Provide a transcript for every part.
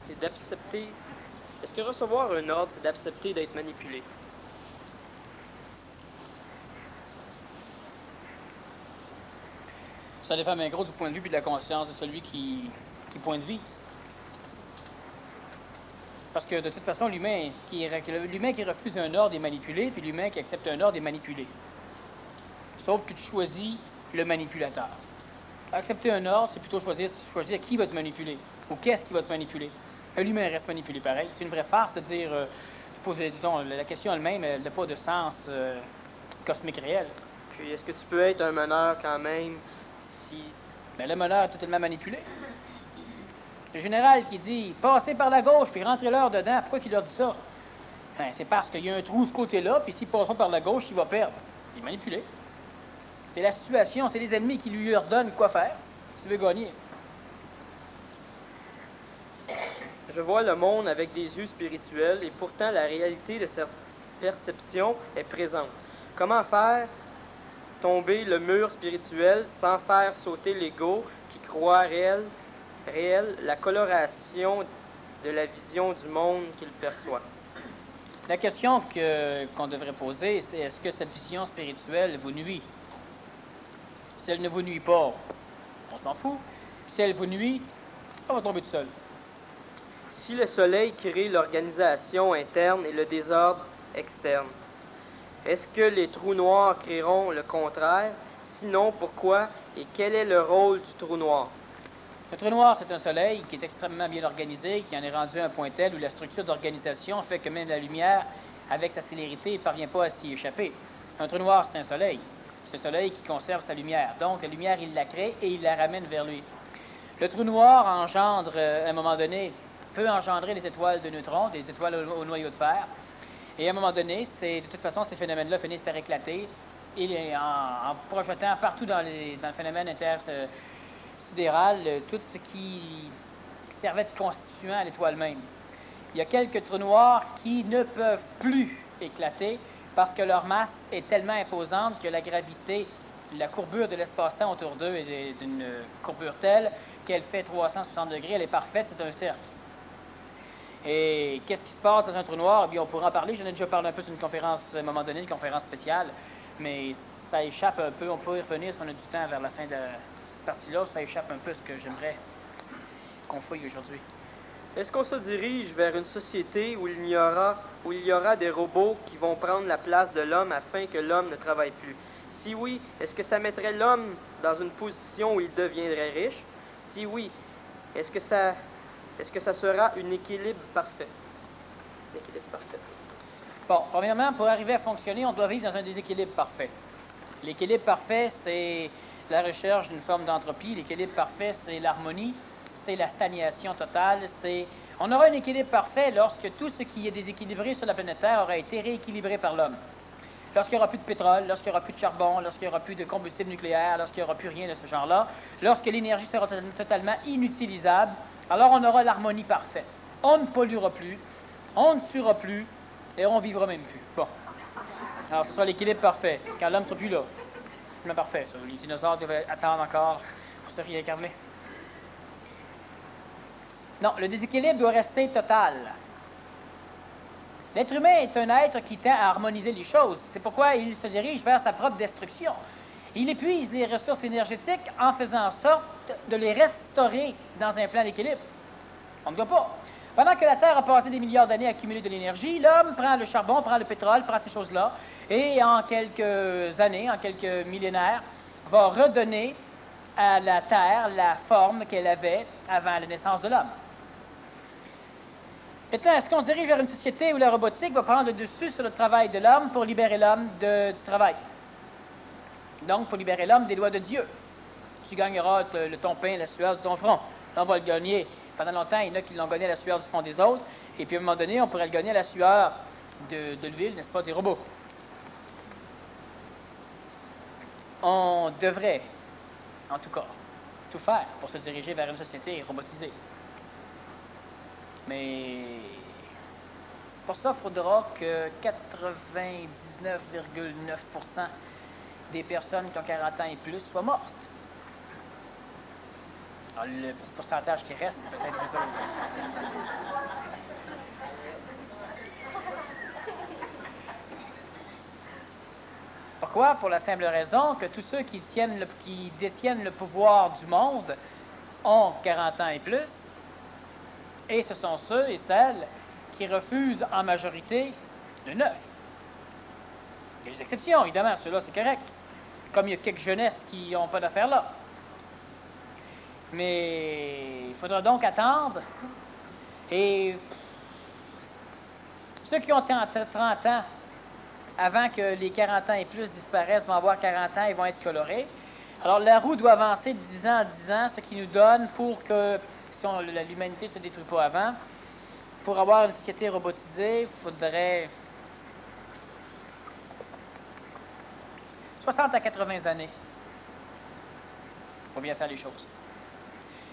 c'est d'accepter... Est-ce que recevoir un ordre, c'est d'accepter d'être manipulé? Ça dépend bien gros du point de vue et de la conscience de celui qui pointe vise. Parce que de toute façon, l'humain qui refuse un ordre est manipulé, puis l'humain qui accepte un ordre est manipulé. Sauf que tu choisis le manipulateur. Accepter un ordre, c'est plutôt choisir qui va te manipuler, ou qu'est-ce qui va te manipuler. L'humain reste manipulé pareil. C'est une vraie farce de dire, disons, la question elle-même, elle n'a pas de sens cosmique réel. Puis, est-ce que tu peux être un meneur quand même si... Mais le meneur est totalement manipulé. Le général qui dit « Passez par la gauche, puis rentrez-leur dedans », pourquoi il leur dit ça? Ben, c'est parce qu'il y a un trou de ce côté-là, puis s'il passera par la gauche, il va perdre. Il est manipulé. C'est la situation, c'est les ennemis qui lui ordonnent quoi faire, s'il veut gagner. Je vois le monde avec des yeux spirituels et pourtant la réalité de cette perception est présente. Comment faire tomber le mur spirituel sans faire sauter l'ego qui croit réel, la coloration de la vision du monde qu'il perçoit? La question qu'on devrait poser, c'est est-ce que cette vision spirituelle vous nuit? Si elle ne vous nuit pas, on s'en fout. Si elle vous nuit, on va tomber tout seul. Si le soleil crée l'organisation interne et le désordre externe, est-ce que les trous noirs créeront le contraire? Sinon, pourquoi et quel est le rôle du trou noir? Le trou noir, c'est un soleil qui est extrêmement bien organisé, qui en est rendu à un point tel où la structure d'organisation fait que même la lumière, avec sa célérité, ne parvient pas à s'y échapper. Un trou noir, c'est un soleil. C'est un soleil qui conserve sa lumière. Donc, la lumière, il la crée et il la ramène vers lui. Le trou noir engendre, à un moment donné, peut engendrer des étoiles de neutrons, des étoiles au noyau de fer. Et à un moment donné, de toute façon, ces phénomènes-là finissent par éclater et en projetant partout dans le phénomène intersidéral tout ce qui servait de constituant à l'étoile même. Il y a quelques trous noirs qui ne peuvent plus éclater parce que leur masse est tellement imposante que la gravité, la courbure de l'espace-temps autour d'eux est d'une courbure telle qu'elle fait 360 degrés, elle est parfaite, c'est un cercle. Et qu'est-ce qui se passe dans un trou noir? Eh bien, on pourra en parler. J'en ai déjà parlé un peu sur une conférence, à un moment donné, une conférence spéciale, mais ça échappe un peu. On peut y revenir si on a du temps vers la fin de cette partie-là. Ça échappe un peu à ce que j'aimerais qu'on fouille aujourd'hui. Est-ce qu'on se dirige vers une société où il y aura des robots qui vont prendre la place de l'homme afin que l'homme ne travaille plus? Si oui, est-ce que ça mettrait l'homme dans une position où il deviendrait riche? Si oui, est-ce que ça sera un équilibre parfait? L'équilibre parfait. Bon, premièrement, pour arriver à fonctionner, on doit vivre dans un déséquilibre parfait. L'équilibre parfait, c'est la recherche d'une forme d'entropie. L'équilibre parfait, c'est l'harmonie, c'est la stagnation totale. On aura un équilibre parfait lorsque tout ce qui est déséquilibré sur la planète Terre aura été rééquilibré par l'homme. Lorsqu'il n'y aura plus de pétrole, lorsqu'il n'y aura plus de charbon, lorsqu'il n'y aura plus de combustible nucléaire, lorsqu'il n'y aura plus rien de ce genre-là, lorsque l'énergie sera totalement inutilisable, alors on aura l'harmonie parfaite. On ne polluera plus, on ne tuera plus, et on ne vivra même plus. Bon. Alors, ce sera l'équilibre parfait. Quand l'homme ne sera plus là. C'est parfait, ça. Les dinosaures devaient attendre encore pour se réincarner. Non, le déséquilibre doit rester total. L'être humain est un être qui tend à harmoniser les choses. C'est pourquoi il se dirige vers sa propre destruction. Il épuise les ressources énergétiques en faisant en sorte de les restaurer dans un plan d'équilibre. On ne doit pas. Pendant que la Terre a passé des milliards d'années à accumuler de l'énergie, l'homme prend le charbon, prend le pétrole, prend ces choses-là, et en quelques années, en quelques millénaires, va redonner à la Terre la forme qu'elle avait avant la naissance de l'homme. Maintenant, est-ce qu'on se dirige vers une société où la robotique va prendre le dessus sur le travail de l'homme pour libérer l'homme du travail? Donc, pour libérer l'homme des lois de Dieu. Tu gagneras ton pain, la sueur de ton front. On va le gagner. Pendant longtemps, il y en a qui l'ont gagné à la sueur du front des autres. Et puis, à un moment donné, on pourrait le gagner à la sueur de l'huile, n'est-ce pas, des robots. On devrait, en tout cas, tout faire pour se diriger vers une société robotisée. Mais pour ça, il faudra que 99,9% des personnes qui ont 40 ans et plus soient mortes. Alors, le petit pourcentage qui reste, c'est peut-être ça. Pourquoi? Pour la simple raison que tous ceux qui détiennent le pouvoir du monde ont 40 ans et plus, et ce sont ceux et celles qui refusent en majorité le neuf. Il y a des exceptions, évidemment, ceux-là, c'est correct. Comme il y a quelques jeunesses qui n'ont pas d'affaires là. Mais il faudra donc attendre. Et ceux qui ont 30 ans, avant que les 40 ans et plus disparaissent, vont avoir 40 ans et vont être colorés. Alors, la roue doit avancer de 10 ans en 10 ans, ce qui nous donne, pour que, si l'humanité ne se détruit pas avant, pour avoir une société robotisée, il faudrait 60 à 80 années pour bien faire les choses.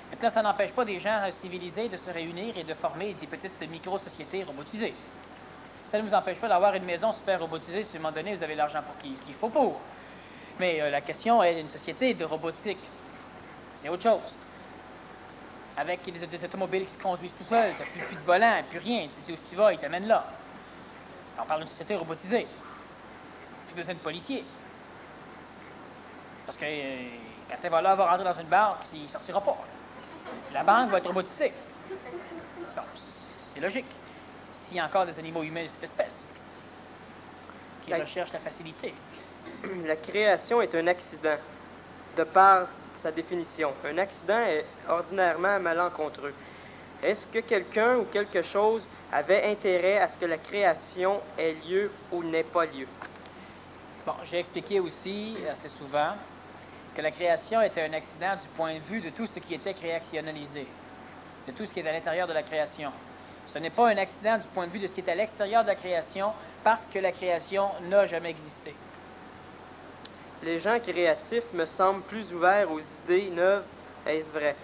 Maintenant, ça n'empêche pas des gens civilisés de se réunir et de former des petites micro-sociétés robotisées. Ça ne vous empêche pas d'avoir une maison super robotisée si à un moment donné, vous avez l'argent qu'il faut pour. Mais la question est une société de robotique. C'est autre chose. Avec des automobiles qui se conduisent tout seuls, tu n'as plus de volant, plus rien. Tu sais où tu vas, ils t'amènent là. On parle d'une société robotisée. Plus besoin de policiers. Parce que quand un voleur va rentrer dans une banque, il ne sortira pas. La banque va être robotisée. Donc, c'est logique. S'il y a encore des animaux humains de cette espèce qui recherchent la facilité. La création est un accident, de par sa définition. Un accident est ordinairement malencontreux. Est-ce que quelqu'un ou quelque chose avait intérêt à ce que la création ait lieu ou n'ait pas lieu? Bon, j'ai expliqué aussi assez souvent que la création était un accident du point de vue de tout ce qui était créationnalisé, de tout ce qui est à l'intérieur de la création. Ce n'est pas un accident du point de vue de ce qui est à l'extérieur de la création parce que la création n'a jamais existé. Les gens créatifs me semblent plus ouverts aux idées neuves. Est-ce vrai?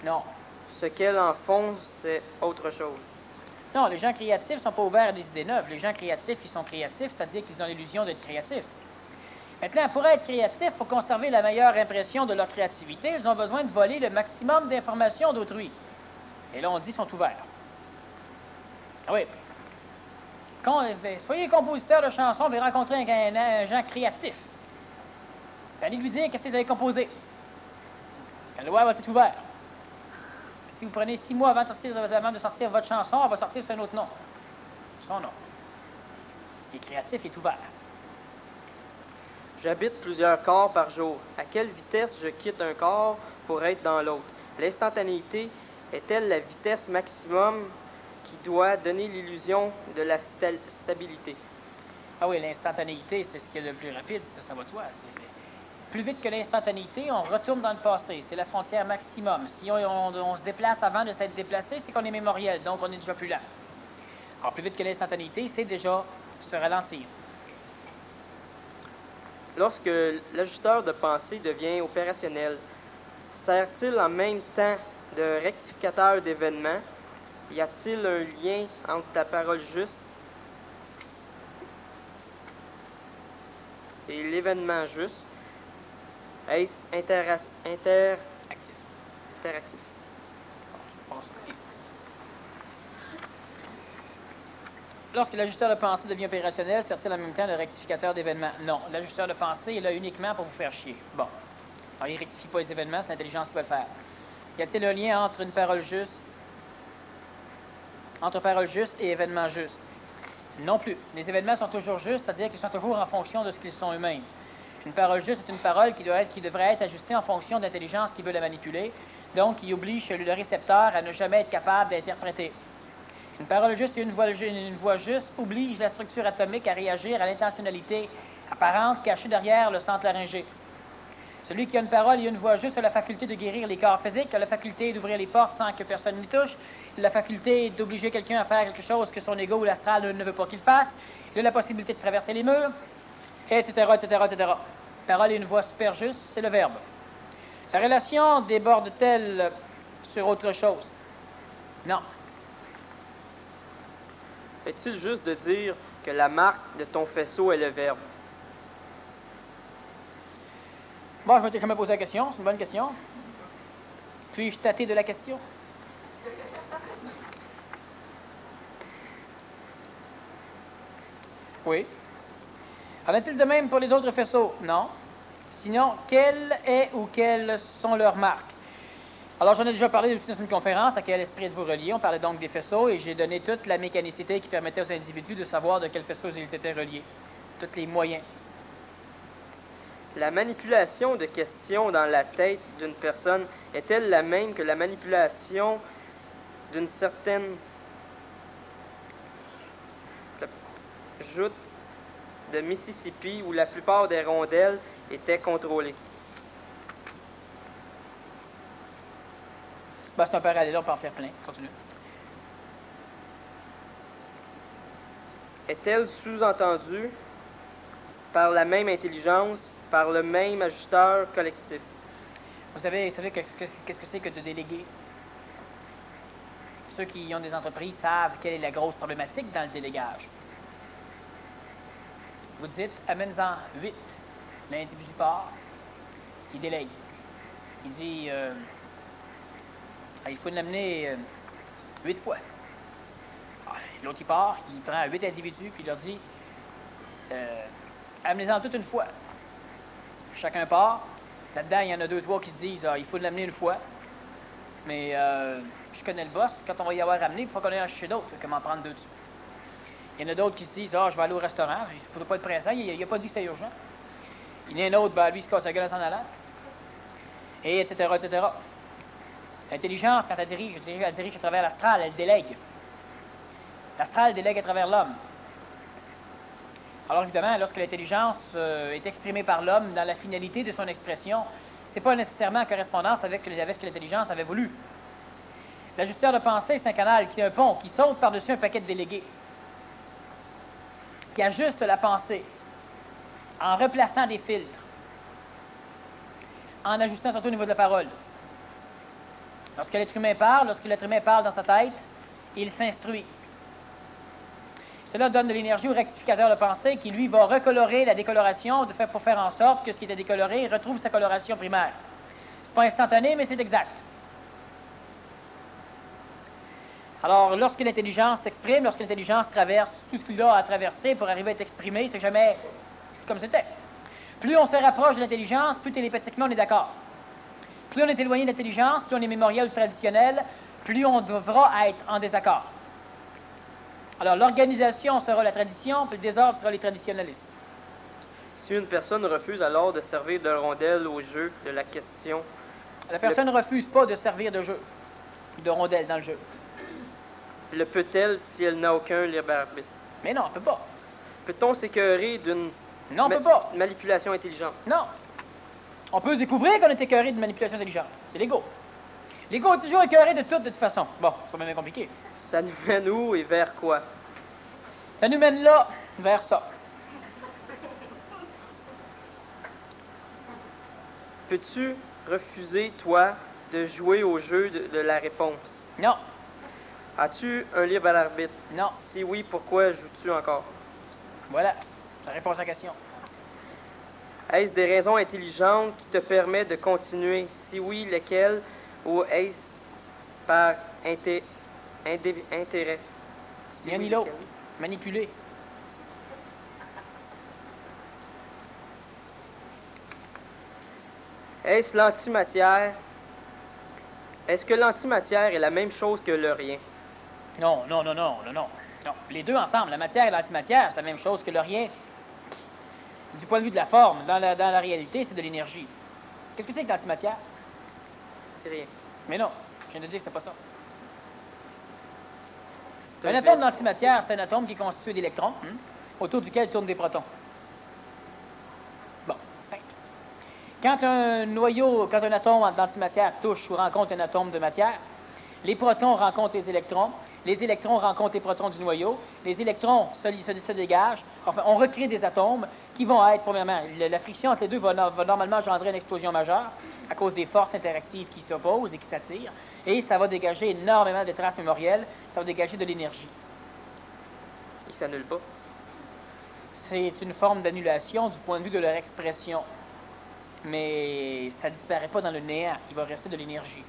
Non. Ce qu'elles en font, c'est autre chose. Non, les gens créatifs ne sont pas ouverts à des idées neuves. Les gens créatifs, ils sont créatifs, c'est-à-dire qu'ils ont l'illusion d'être créatifs. Maintenant, pour être créatifs, il faut conserver la meilleure impression de leur créativité. Ils ont besoin de voler le maximum d'informations d'autrui. Et là, on dit qu'ils sont ouverts. Ah oui. Soyez compositeur de chansons, vous allez rencontrer un gens créatif. Allez lui dire qu'est-ce que vous avez composé. Le web va être ouvert. Puis si vous prenez 6 mois avant de sortir votre chanson, elle va sortir sur un autre nom. Son nom. Il est créatif, il est ouvert. J'habite plusieurs corps par jour. À quelle vitesse je quitte un corps pour être dans l'autre? L'instantanéité est-elle la vitesse maximum qui doit donner l'illusion de la stabilité? Ah oui, l'instantanéité, c'est ce qui est le plus rapide, ça va de soi. Plus vite que l'instantanéité, on retourne dans le passé. C'est la frontière maximum. Si on se déplace avant de s'être déplacé, c'est qu'on est mémoriel, donc on est déjà plus lent. Alors, plus vite que l'instantanéité, c'est déjà se ralentir. Lorsque l'ajusteur de pensée devient opérationnel, sert-il en même temps de rectificateur d'événements? Y a-t-il un lien entre ta parole juste et l'événement juste? Est-ce interactif? Lorsque l'ajusteur de pensée devient opérationnel, sert-il en même temps le rectificateur d'événements? Non. L'ajusteur de pensée est là uniquement pour vous faire chier. Bon. Alors, il ne rectifie pas les événements, c'est l'intelligence qui va le faire. Y a-t-il un lien entre une parole juste, et événements justes? Non plus. Les événements sont toujours justes, c'est-à-dire qu'ils sont toujours en fonction de ce qu'ils sont eux-mêmes. Une parole juste est une parole qui devrait être ajustée en fonction de l'intelligence qui veut la manipuler, donc qui oblige le récepteur à ne jamais être capable d'interpréter. Une parole juste et une voix juste oblige la structure atomique à réagir à l'intentionnalité apparente cachée derrière le centre laryngé. Celui qui a une parole et une voix juste a la faculté de guérir les corps physiques, a la faculté d'ouvrir les portes sans que personne n'y touche, la faculté d'obliger quelqu'un à faire quelque chose que son ego ou l'astral ne veut pas qu'il fasse, il a la possibilité de traverser les murs, etc., etc., etc. Parole et une voix super juste, c'est le verbe. La relation déborde-t-elle sur autre chose? Non. Est-il juste de dire que la marque de ton faisceau est le verbe? Bon, je m'étais jamais posé la question, c'est une bonne question. Puis-je tâter de la question? Oui. En est-il de même pour les autres faisceaux? Non. Sinon, quelle est ou quelles sont leurs marques? Alors, j'en ai déjà parlé aussi dans une conférence à quel esprit êtes-vous reliés. On parlait donc des faisceaux et j'ai donné toute la mécanicité qui permettait aux individus de savoir de quel faisceau ils étaient reliés. Tous les moyens. La manipulation de questions dans la tête d'une personne est-elle la même que la manipulation d'une certaine joute de Mississippi où la plupart des rondelles étaient contrôlées? Ben, c'est un parallèle, on peut en faire plein. Continue. Est-elle sous-entendue par la même intelligence, par le même ajusteur collectif? Vous savez qu'est-ce que c'est que de déléguer? Ceux qui ont des entreprises savent quelle est la grosse problématique dans le délégage. Vous dites, amène-en 8. L'individu part, il délègue. Il dit, il faut l'amener 8 fois. L'autre, il part, il prend 8 individus, puis il leur dit, amenez-en toute une fois. Chacun part. Là-dedans, il y en a 2-3 qui se disent, il faut l'amener une fois. Mais je connais le boss, quand on va y avoir amené, il faut qu'on aille en chercher d'autres, comment prendre 2 de suite. Il y en a d'autres qui se disent, je vais aller au restaurant, il ne faut pas être présent, il n'a pas dit que c'était urgent. Il y en a un autre, lui, il se casse la gueule en s'en allant. Et etc., etc. L'intelligence, quand elle dirige à travers l'astral, elle délègue. L'astral délègue à travers l'homme. Alors évidemment, lorsque l'intelligence est exprimée par l'homme dans la finalité de son expression, ce n'est pas nécessairement en correspondance avec ce que l'intelligence avait voulu. L'ajusteur de pensée, c'est un canal qui est un pont, qui saute par-dessus un paquet de délégués, qui ajuste la pensée en replaçant des filtres, en ajustant surtout au niveau de la parole. Lorsque l'être humain parle dans sa tête, il s'instruit. Cela donne de l'énergie au rectificateur de pensée qui, lui, va recolorer la décoloration pour faire en sorte que ce qui était décoloré retrouve sa coloration primaire. C'est pas instantané, mais c'est exact. Alors, lorsque l'intelligence s'exprime, lorsque l'intelligence traverse tout ce qu'il a à traverser pour arriver à être exprimé, c'est jamais comme c'était. Plus on se rapproche de l'intelligence, plus télépathiquement on est d'accord. Plus on est éloigné de l'intelligence, plus on est mémoriel ou traditionnel, plus on devra être en désaccord. Alors, l'organisation sera la tradition, puis le désordre sera les traditionnalistes. Si une personne refuse alors de servir de rondelle au jeu de la question... La personne ne refuse pas de servir de jeu, de rondelle dans le jeu. Le peut-elle si elle n'a aucun libre arbitre? Mais non, on ne peut pas. Peut-on s'écœurer d'une manipulation intelligente? Non. On peut découvrir qu'on est écœuré d'une manipulation intelligente. C'est l'ego. L'ego est toujours écœuré de tout, de toute façon. Bon, c'est pas même compliqué. Ça nous mène où et vers quoi? Ça nous mène là, vers ça. Peux-tu refuser, toi, de jouer au jeu de la réponse? Non. As-tu un libre arbitre? Non. Si oui, pourquoi joues-tu encore? Voilà, ça répond à la question. Est-ce des raisons intelligentes qui te permettent de continuer? Si oui, lesquelles? Ou est-ce par intérêt? Si Ni un ni l'autre. Manipuler. Est-ce l'antimatière? Est-ce que l'antimatière est la même chose que le rien? Non. Les deux ensemble, la matière et l'antimatière, c'est la même chose que le rien. Du point de vue de la forme, dans la réalité, c'est de l'énergie. Qu'est-ce que c'est que l'antimatière? C'est rien. Mais non, je viens de dire que c'était pas ça. Un atome d'antimatière, c'est un atome qui est constitué d'électrons, autour duquel tournent des protons. Bon, simple. Quand un atome d'antimatière touche ou rencontre un atome de matière, les protons rencontrent les électrons rencontrent les protons du noyau, les électrons se dégagent, enfin, on recrée des atomes qui vont être, premièrement, la friction entre les deux va normalement engendrer une explosion majeure à cause des forces interactives qui s'opposent et qui s'attirent, et ça va dégager énormément de traces mémorielles, ça va dégager de l'énergie. Il ne s'annule pas. C'est une forme d'annulation du point de vue de leur expression, mais ça ne disparaît pas dans le néant, il va rester de l'énergie.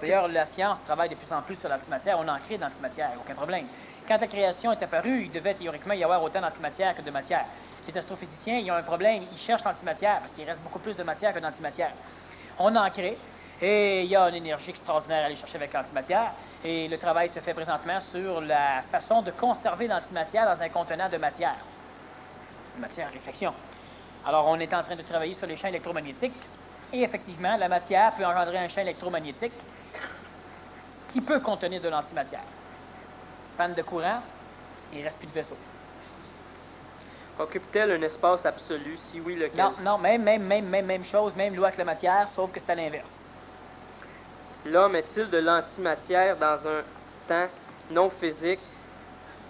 D'ailleurs, la science travaille de plus en plus sur l'antimatière. On en crée de l'antimatière, aucun problème. Quand la création est apparue, il devait théoriquement y avoir autant d'antimatière que de matière. Les astrophysiciens, ils ont un problème, ils cherchent l'antimatière parce qu'il reste beaucoup plus de matière que d'antimatière. On en crée, et il y a une énergie extraordinaire à aller chercher avec l'antimatière. Et le travail se fait présentement sur la façon de conserver l'antimatière dans un contenant de matière. Matière réflexion. Alors, on est en train de travailler sur les champs électromagnétiques. Et effectivement, la matière peut engendrer un champ électromagnétique qui peut contenir de l'antimatière. Panne de courant, il ne reste plus de vaisseau. Occupe-t-elle un espace absolu? Si oui, lequel? Non, même chose, même loi que la matière, sauf que c'est à l'inverse. L'homme est-il de l'antimatière dans un temps non physique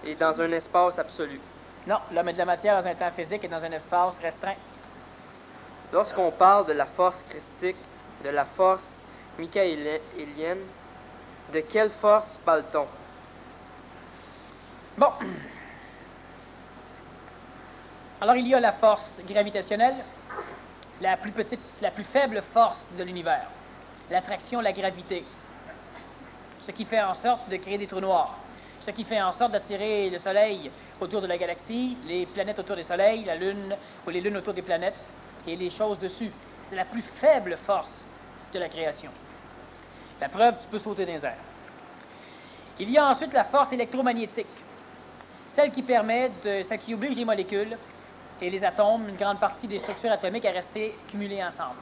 et dans un espace absolu? Non, l'homme est de la matière dans un temps physique et dans un espace restreint. Lorsqu'on parle de la force christique, de la force michaélienne, de quelle force parle-t-on? Bon. Alors, il y a la force gravitationnelle, la plus petite, la plus faible force de l'univers. L'attraction, la gravité. Ce qui fait en sorte de créer des trous noirs. Ce qui fait en sorte d'attirer le Soleil autour de la galaxie, les planètes autour des soleils, la Lune ou les lunes autour des planètes, et les choses dessus. C'est la plus faible force de la création. La preuve, tu peux sauter dans les airs. Il y a ensuite la force électromagnétique. Celle qui celle qui oblige les molécules et les atomes, une grande partie des structures atomiques, à rester cumulées ensemble.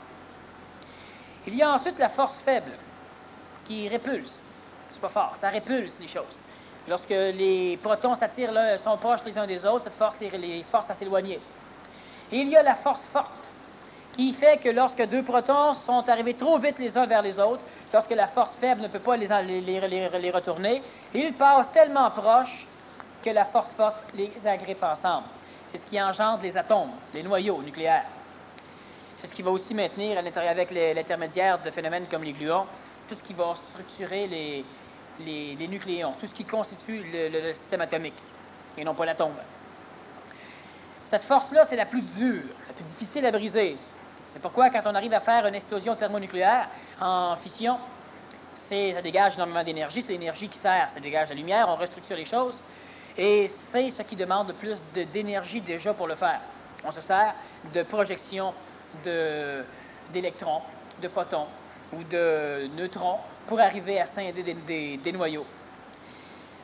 Il y a ensuite la force faible, qui répulse. C'est pas fort, ça répulse les choses. Lorsque les protons s'attirent sont proches les uns des autres, cette force les force à s'éloigner. Et il y a la force forte, qui fait que lorsque deux protons sont arrivés trop vite les uns vers les autres, lorsque la force faible ne peut pas les retourner, ils passent tellement proches que la force forte les agrippe ensemble. C'est ce qui engendre les atomes, les noyaux nucléaires. C'est ce qui va aussi maintenir à l'intérieur, avec l'intermédiaire de phénomènes comme les gluons, tout ce qui va structurer les nucléons, tout ce qui constitue le système atomique, et non pas l'atome. Cette force-là, c'est la plus dure, la plus difficile à briser. C'est pourquoi, quand on arrive à faire une explosion thermonucléaire en fission, ça dégage énormément d'énergie, c'est l'énergie qui sert, ça dégage la lumière, on restructure les choses, et c'est ce qui demande le plus d'énergie déjà pour le faire. On se sert de projection d'électrons, de photons ou de neutrons pour arriver à scinder des noyaux.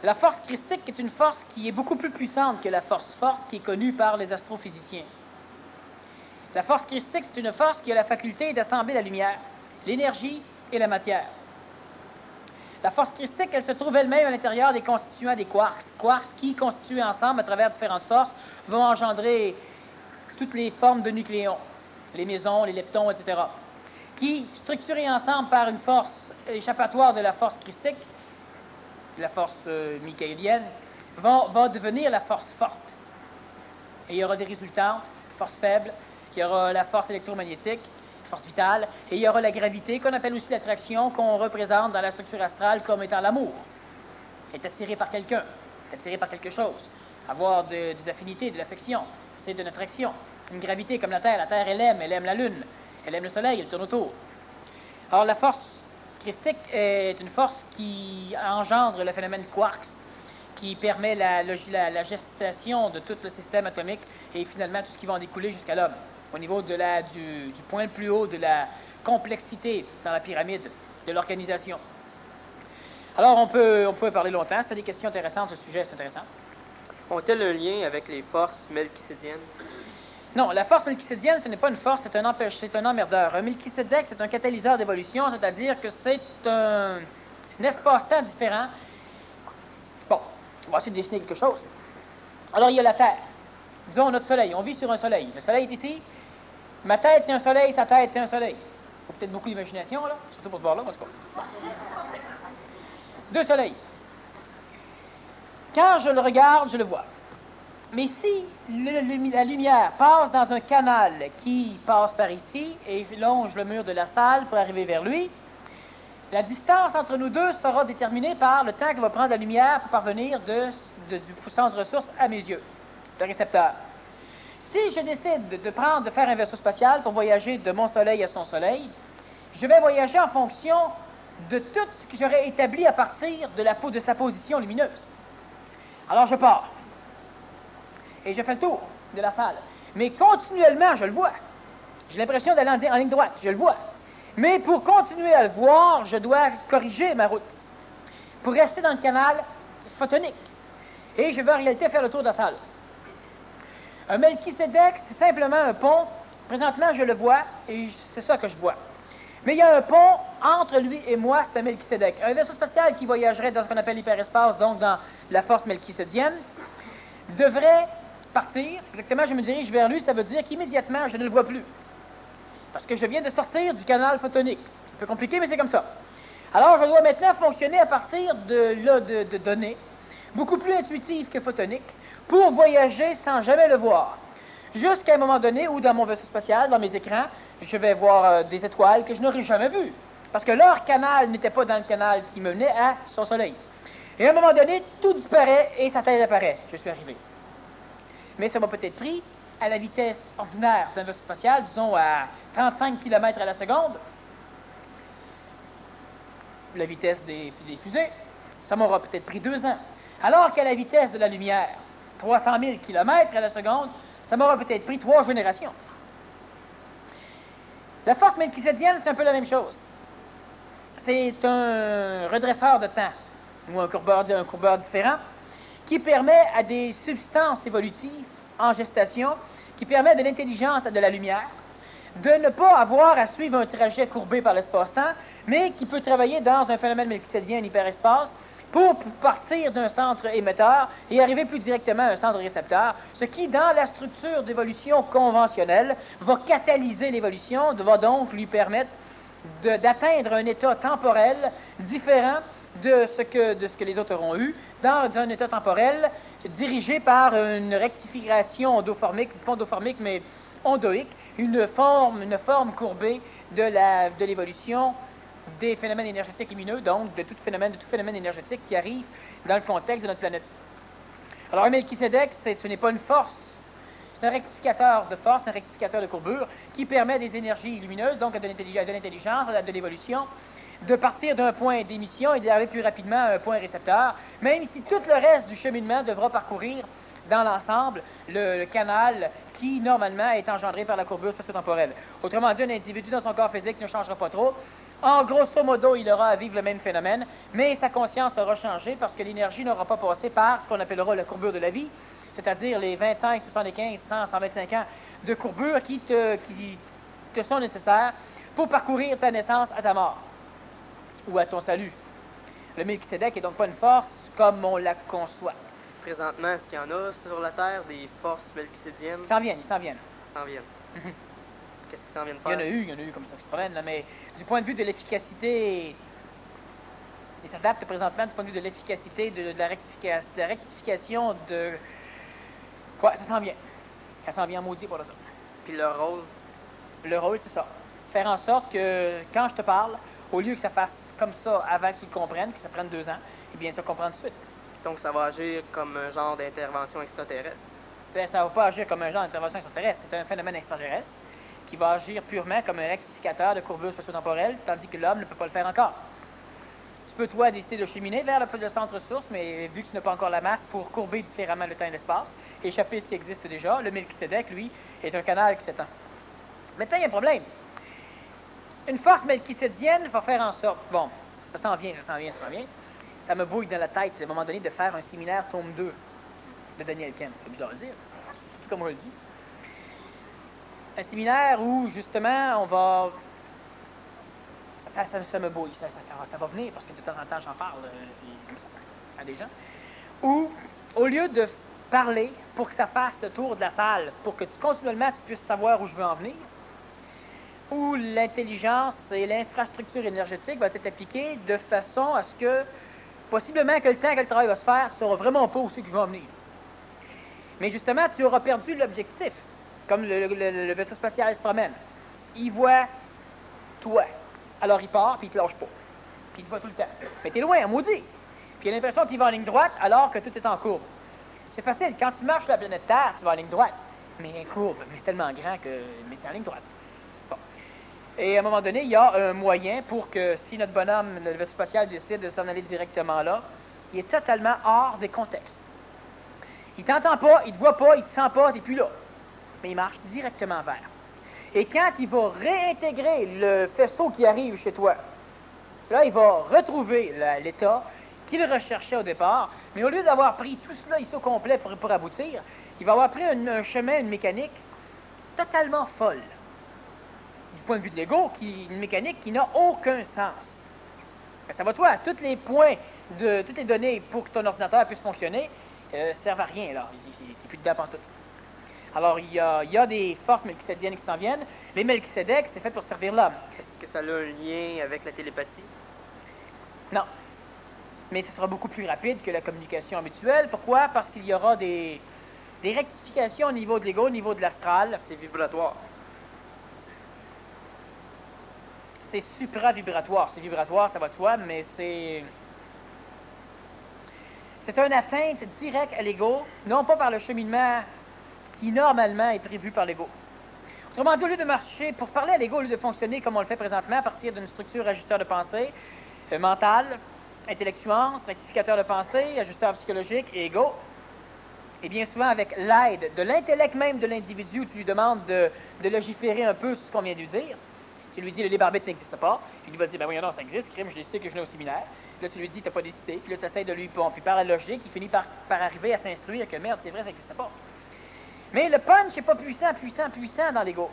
La force christique est une force qui est beaucoup plus puissante que la force forte qui est connue par les astrophysiciens. La force christique, c'est une force qui a la faculté d'assembler la lumière, l'énergie et la matière. La force christique, elle se trouve elle-même à l'intérieur des constituants des quarks. Quarks qui, constitués ensemble à travers différentes forces, vont engendrer toutes les formes de nucléons, les mésons, les leptons, etc., qui, structurés ensemble par une force échappatoire de la force christique, la force michaélienne, va devenir la force forte. Et il y aura des résultantes, force faible, il y aura la force électromagnétique, force vitale, et il y aura la gravité, qu'on appelle aussi l'attraction, qu'on représente dans la structure astrale comme étant l'amour. Être attiré par quelqu'un, être attiré par quelque chose, avoir des affinités, de l'affection, c'est de notre action. Une gravité comme la Terre, elle aime la Lune, elle aime le Soleil, elle tourne autour. Alors la force christique est une force qui engendre le phénomène quarks, qui permet la gestation de tout le système atomique et finalement tout ce qui va en découler jusqu'à l'homme, au niveau du point le plus haut de la complexité dans la pyramide de l'organisation. Alors on peut parler longtemps, c'est des questions intéressantes, ce sujet c'est intéressant. Ont-elles un lien avec les forces melchisédiennes? Non, la force melchisédienne, ce n'est pas une force, c'est un emmerdeur. Un Melchisédek, c'est un catalyseur d'évolution, c'est-à-dire que c'est un espace-temps différent. Bon, on va essayer de dessiner quelque chose. Alors, il y a la Terre. Disons notre Soleil. On vit sur un Soleil. Le Soleil est ici. Ma tête, c'est un Soleil. Sa tête, c'est un Soleil. Il faut peut-être beaucoup d'imagination, là. Surtout pour ce bord-là, en tout cas. Bon. Deux soleils. Quand je le regarde, je le vois. Mais si la lumière passe dans un canal qui passe par ici et longe le mur de la salle pour arriver vers lui, la distance entre nous deux sera déterminée par le temps que va prendre la lumière pour parvenir du centre de ressource à mes yeux, le récepteur. Si je décide de faire un vaisseau spatial pour voyager de mon soleil à son soleil, je vais voyager en fonction de tout ce que j'aurais établi à partir de sa position lumineuse. Alors je pars. Et je fais le tour de la salle. Mais continuellement, je le vois. J'ai l'impression d'aller en ligne droite, je le vois. Mais pour continuer à le voir, je dois corriger ma route. Pour rester dans le canal photonique. Et je vais en réalité faire le tour de la salle. Un Melchisedec, c'est simplement un pont. Présentement, je le vois, et c'est ça que je vois. Mais il y a un pont entre lui et moi, c'est un Melchisedec. Un vaisseau spatial qui voyagerait dans ce qu'on appelle l'hyperespace, donc dans la force melchisédienne, devrait partir. Exactement, je me dirige vers lui, ça veut dire qu'immédiatement, je ne le vois plus. Parce que je viens de sortir du canal photonique. C'est un peu compliqué, mais c'est comme ça. Alors, je dois maintenant fonctionner à partir de données, beaucoup plus intuitives que photoniques, pour voyager sans jamais le voir. Jusqu'à un moment donné où, dans mon vaisseau spatial, dans mes écrans, je vais voir des étoiles que je n'aurais jamais vues. Parce que leur canal n'était pas dans le canal qui me menait à son soleil. Et à un moment donné, tout disparaît et sa tête apparaît. Je suis arrivé. Mais ça m'a peut-être pris à la vitesse ordinaire d'un vaisseau spatial, disons à 35 km à la seconde, la vitesse des fusées, ça m'aura peut-être pris 2 ans. Alors qu'à la vitesse de la lumière, 300 000 km à la seconde, ça m'aura peut-être pris 3 générations. La force melchisédienne, c'est un peu la même chose. C'est un redresseur de temps, ou un courbeur différent, qui permet à des substances évolutives en gestation, qui permet de l'intelligence de la lumière, de ne pas avoir à suivre un trajet courbé par l'espace-temps, mais qui peut travailler dans un phénomène melchisédien, un hyperespace, pour partir d'un centre émetteur et arriver plus directement à un centre récepteur, ce qui, dans la structure d'évolution conventionnelle, va catalyser l'évolution, va donc lui permettre d'atteindre un état temporel différent de ce que les autres auront eu, dans un état temporel dirigé par une rectification ondoformique, pas ondoformique, mais ondoïque, une forme courbée de l'évolution des phénomènes énergétiques lumineux, donc de tout phénomène énergétique qui arrive dans le contexte de notre planète. Alors, un Melchisedec, ce n'est pas une force, c'est un rectificateur de force, un rectificateur de courbure, qui permet des énergies lumineuses, donc de l'intelligence, de l'évolution, de partir d'un point d'émission et d'arriver plus rapidement à un point récepteur, même si tout le reste du cheminement devra parcourir dans l'ensemble le canal qui, normalement, est engendré par la courbure spatio-temporelle. Autrement dit, un individu dans son corps physique ne changera pas trop. En grosso modo, il aura à vivre le même phénomène, mais sa conscience aura changé parce que l'énergie n'aura pas passé par ce qu'on appellera la courbure de la vie, c'est-à-dire les 25, 75, 100, 125 ans de courbure qui te sont nécessaires pour parcourir ta naissance à ta mort ou à ton salut. Le Melchisedec n'est donc pas une force comme on la conçoit. Présentement, est-ce qu'il y en a sur la Terre des forces melchisédiennes? Ils s'en viennent. Ils s'en viennent. Qu'est-ce qu'ils s'en viennent faire? Il y en a eu comme ça qui se promènent, là, mais du point de vue de l'efficacité, ils s'adaptent présentement du point de vue de l'efficacité, de la rectification de... Quoi, ça s'en vient. Ça s'en vient maudit pour ça. Puis leur rôle? Le rôle, c'est ça. Faire en sorte que, quand je te parle, au lieu que ça fasse comme ça avant qu'ils comprennent, que ça prenne 2 ans, eh bien, ça comprend tout de suite. Donc, ça va agir comme un genre d'intervention extraterrestre? Bien, ça ne va pas agir comme un genre d'intervention extraterrestre. C'est un phénomène extraterrestre qui va agir purement comme un rectificateur de courbure spatio-temporelle, tandis que l'homme ne peut pas le faire encore. Tu peux, toi, décider de cheminer vers le centre source, mais vu que tu n'as pas encore la masse pour courber différemment le temps et l'espace, échapper ce qui existe déjà, le Melchisedec, lui, est un canal qui s'étend. Maintenant, il y a un problème. Une force melchisédienne va faire en sorte... Bon, ça s'en vient. Ça me bouille dans la tête, à un moment donné, de faire un séminaire tome 2 de Daniel Kemp. C'est bizarre à dire, surtout comme on le dit. Un séminaire où, justement, on va... Ça me bouille, ça va venir, parce que de temps en temps, j'en parle à des gens. Où, au lieu de parler pour que ça fasse le tour de la salle, pour que continuellement tu puisses savoir où je veux en venir, où l'intelligence et l'infrastructure énergétique vont être appliquées de façon à ce que, possiblement que le temps que le travail va se faire, tu ne sauras vraiment pas où c'est que je veux en venir. Mais justement, tu auras perdu l'objectif. Comme le vaisseau spatial se promène. Il voit toi. Alors il part, puis il te lâche pas. Puis il te voit tout le temps. Mais t'es loin, maudit. Puis il a l'impression qu'il va en ligne droite alors que tout est en courbe. C'est facile. Quand tu marches sur la planète Terre, tu vas en ligne droite. Mais en courbe. Mais c'est tellement grand que... Mais c'est en ligne droite. Bon. Et à un moment donné, il y a un moyen pour que si notre bonhomme, le vaisseau spatial, décide de s'en aller directement là, il est totalement hors des contextes. Il t'entend pas, il te voit pas, il te sent pas, tu n'es plus là. Mais il marche directement vers. Et quand il va réintégrer le faisceau qui arrive chez toi, là, il va retrouver l'état qu'il recherchait au départ, mais au lieu d'avoir pris tout cela ici au complet pour aboutir, il va avoir pris un chemin, une mécanique totalement folle. Du point de vue de l'ego, une mécanique qui n'a aucun sens. Mais ça va de toi, tous les points, toutes les données pour que ton ordinateur puisse fonctionner servent à rien, là. Il n'est plus dedans pantoute. Alors, il y a des forces melchisédiennes qui s'en viennent. Les Melchisédek, c'est fait pour servir l'homme. Est-ce que ça a un lien avec la télépathie? Non. Mais ce sera beaucoup plus rapide que la communication habituelle. Pourquoi? Parce qu'il y aura des rectifications au niveau de l'ego, au niveau de l'astral. C'est vibratoire. C'est supra-vibratoire. C'est vibratoire, ça va de soi, mais c'est une atteinte directe à l'ego, non pas par le cheminement qui normalement est prévu par l'ego. Autrement dit, au lieu de marcher, pour parler à l'ego, au lieu de fonctionner comme on le fait présentement, à partir d'une structure ajusteur de pensée, mental, intellectuance, rectificateur de pensée, ajusteur psychologique et ego, et bien souvent avec l'aide de l'intellect même de l'individu, où tu lui demandes de légiférer un peu sur ce qu'on vient de lui dire. Tu lui dis, le libre arbitre n'existe pas. Puis il va te dire, ben voyons, non, ça existe, crime, j'ai décidé que je venais au séminaire. Puis là, tu lui dis, t'as pas décidé. Puis là, tu essaies de lui pondre. Puis par la logique, il finit par arriver à s'instruire que merde, c'est vrai, ça n'existe pas. Mais le punch n'est pas puissant dans l'ego.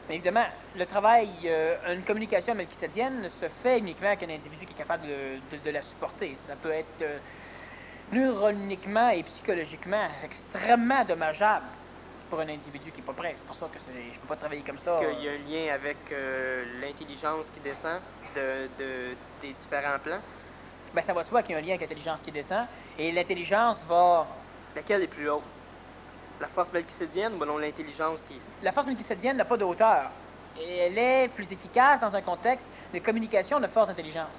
Mais évidemment, le travail, une communication melchisédienne se fait uniquement avec un individu qui est capable de la supporter. Ça peut être neuroniquement et psychologiquement extrêmement dommageable pour un individu qui n'est pas prêt. C'est pour ça que je ne peux pas travailler comme ça. Est-ce qu'il y a un lien avec l'intelligence qui descend des différents plans? Ben, ça va de soi qu'il y a un lien avec l'intelligence qui descend. Et l'intelligence va... Laquelle est plus haute? La force melchisédienne ou non l'intelligence qui... La force melchisédienne n'a pas de hauteur. Et elle est plus efficace dans un contexte de communication de force d'intelligence.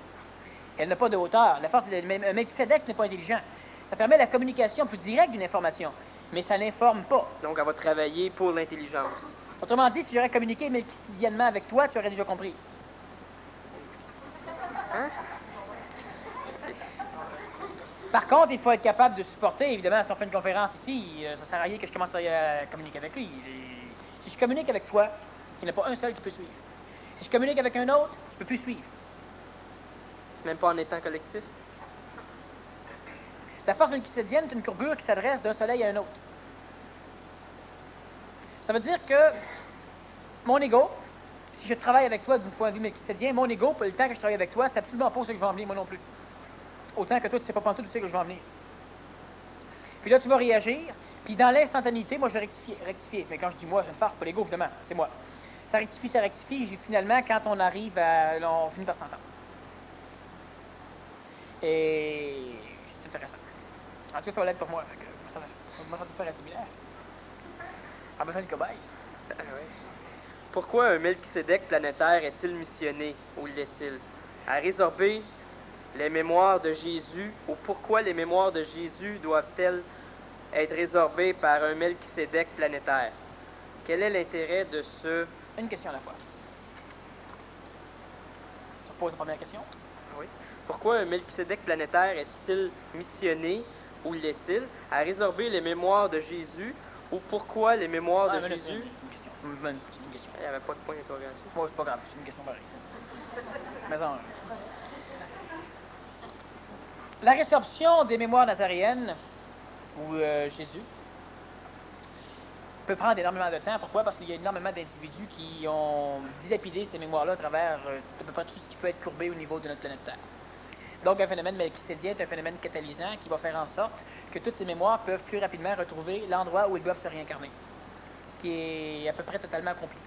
Elle n'a pas de hauteur. La force Melchisédek n'est pas intelligent. Ça permet la communication plus directe d'une information, mais ça n'informe pas. Donc, elle va travailler pour l'intelligence. Autrement dit, si j'aurais communiqué melchisédiennement avec toi, tu aurais déjà compris. Hein? Par contre, il faut être capable de supporter. Évidemment, si on fait une conférence ici, ça ne sert à rien que je commence à communiquer avec lui. Si je communique avec toi, il n'y en a pas un seul qui peut suivre. Si je communique avec un autre, je ne peux plus suivre. Même pas en étant collectif? La force melchisédienne est une courbure qui s'adresse d'un soleil à un autre. Ça veut dire que mon ego, si je travaille avec toi d'un point de vue melchisédien, mon ego, pour le temps que je travaille avec toi, c'est absolument pas où c'est que je vais en venir, moi non plus. Autant que toi, tu ne sais pas pantoute où c'est que je vais en venir. Puis là, tu vas réagir, puis dans l'instantanéité, moi, je vais rectifier. Mais quand je dis moi, c'est une farce, pas l'ego, évidemment, c'est moi. Ça rectifie, et finalement, quand on arrive à... Là, on finit par s'entendre. Et c'est intéressant. En tout cas, ça va l'être pour moi. Ça va faire un séminaire. On a besoin de cobaye. Ah ouais. Pourquoi un Melchisédek planétaire est-il missionné, ou l'est-il? À résorber les mémoires de Jésus, ou pourquoi les mémoires de Jésus doivent-elles être résorbées par un Melchisédek planétaire? Quel est l'intérêt de ce... Une question à la fois. Tu reposes la première question? Oui. Pourquoi un Melchisédek planétaire est-il missionné, ou l'est-il, à résorber les mémoires de Jésus, ou pourquoi les mémoires de Jésus... C'est une question. C'est une question. Il n'y avait pas de point d'interrogation. Bon, c'est pas grave, c'est une question pareille. Mais en... La résorption des mémoires nazaréennes, ou Jésus, peut prendre énormément de temps. Pourquoi? Parce qu'il y a énormément d'individus qui ont dilapidé ces mémoires-là à travers à peu près tout ce qui peut être courbé au niveau de notre planète Terre. Donc, un phénomène melchisédien est un phénomène catalysant qui va faire en sorte que toutes ces mémoires peuvent plus rapidement retrouver l'endroit où ils doivent se réincarner. Ce qui est à peu près totalement accompli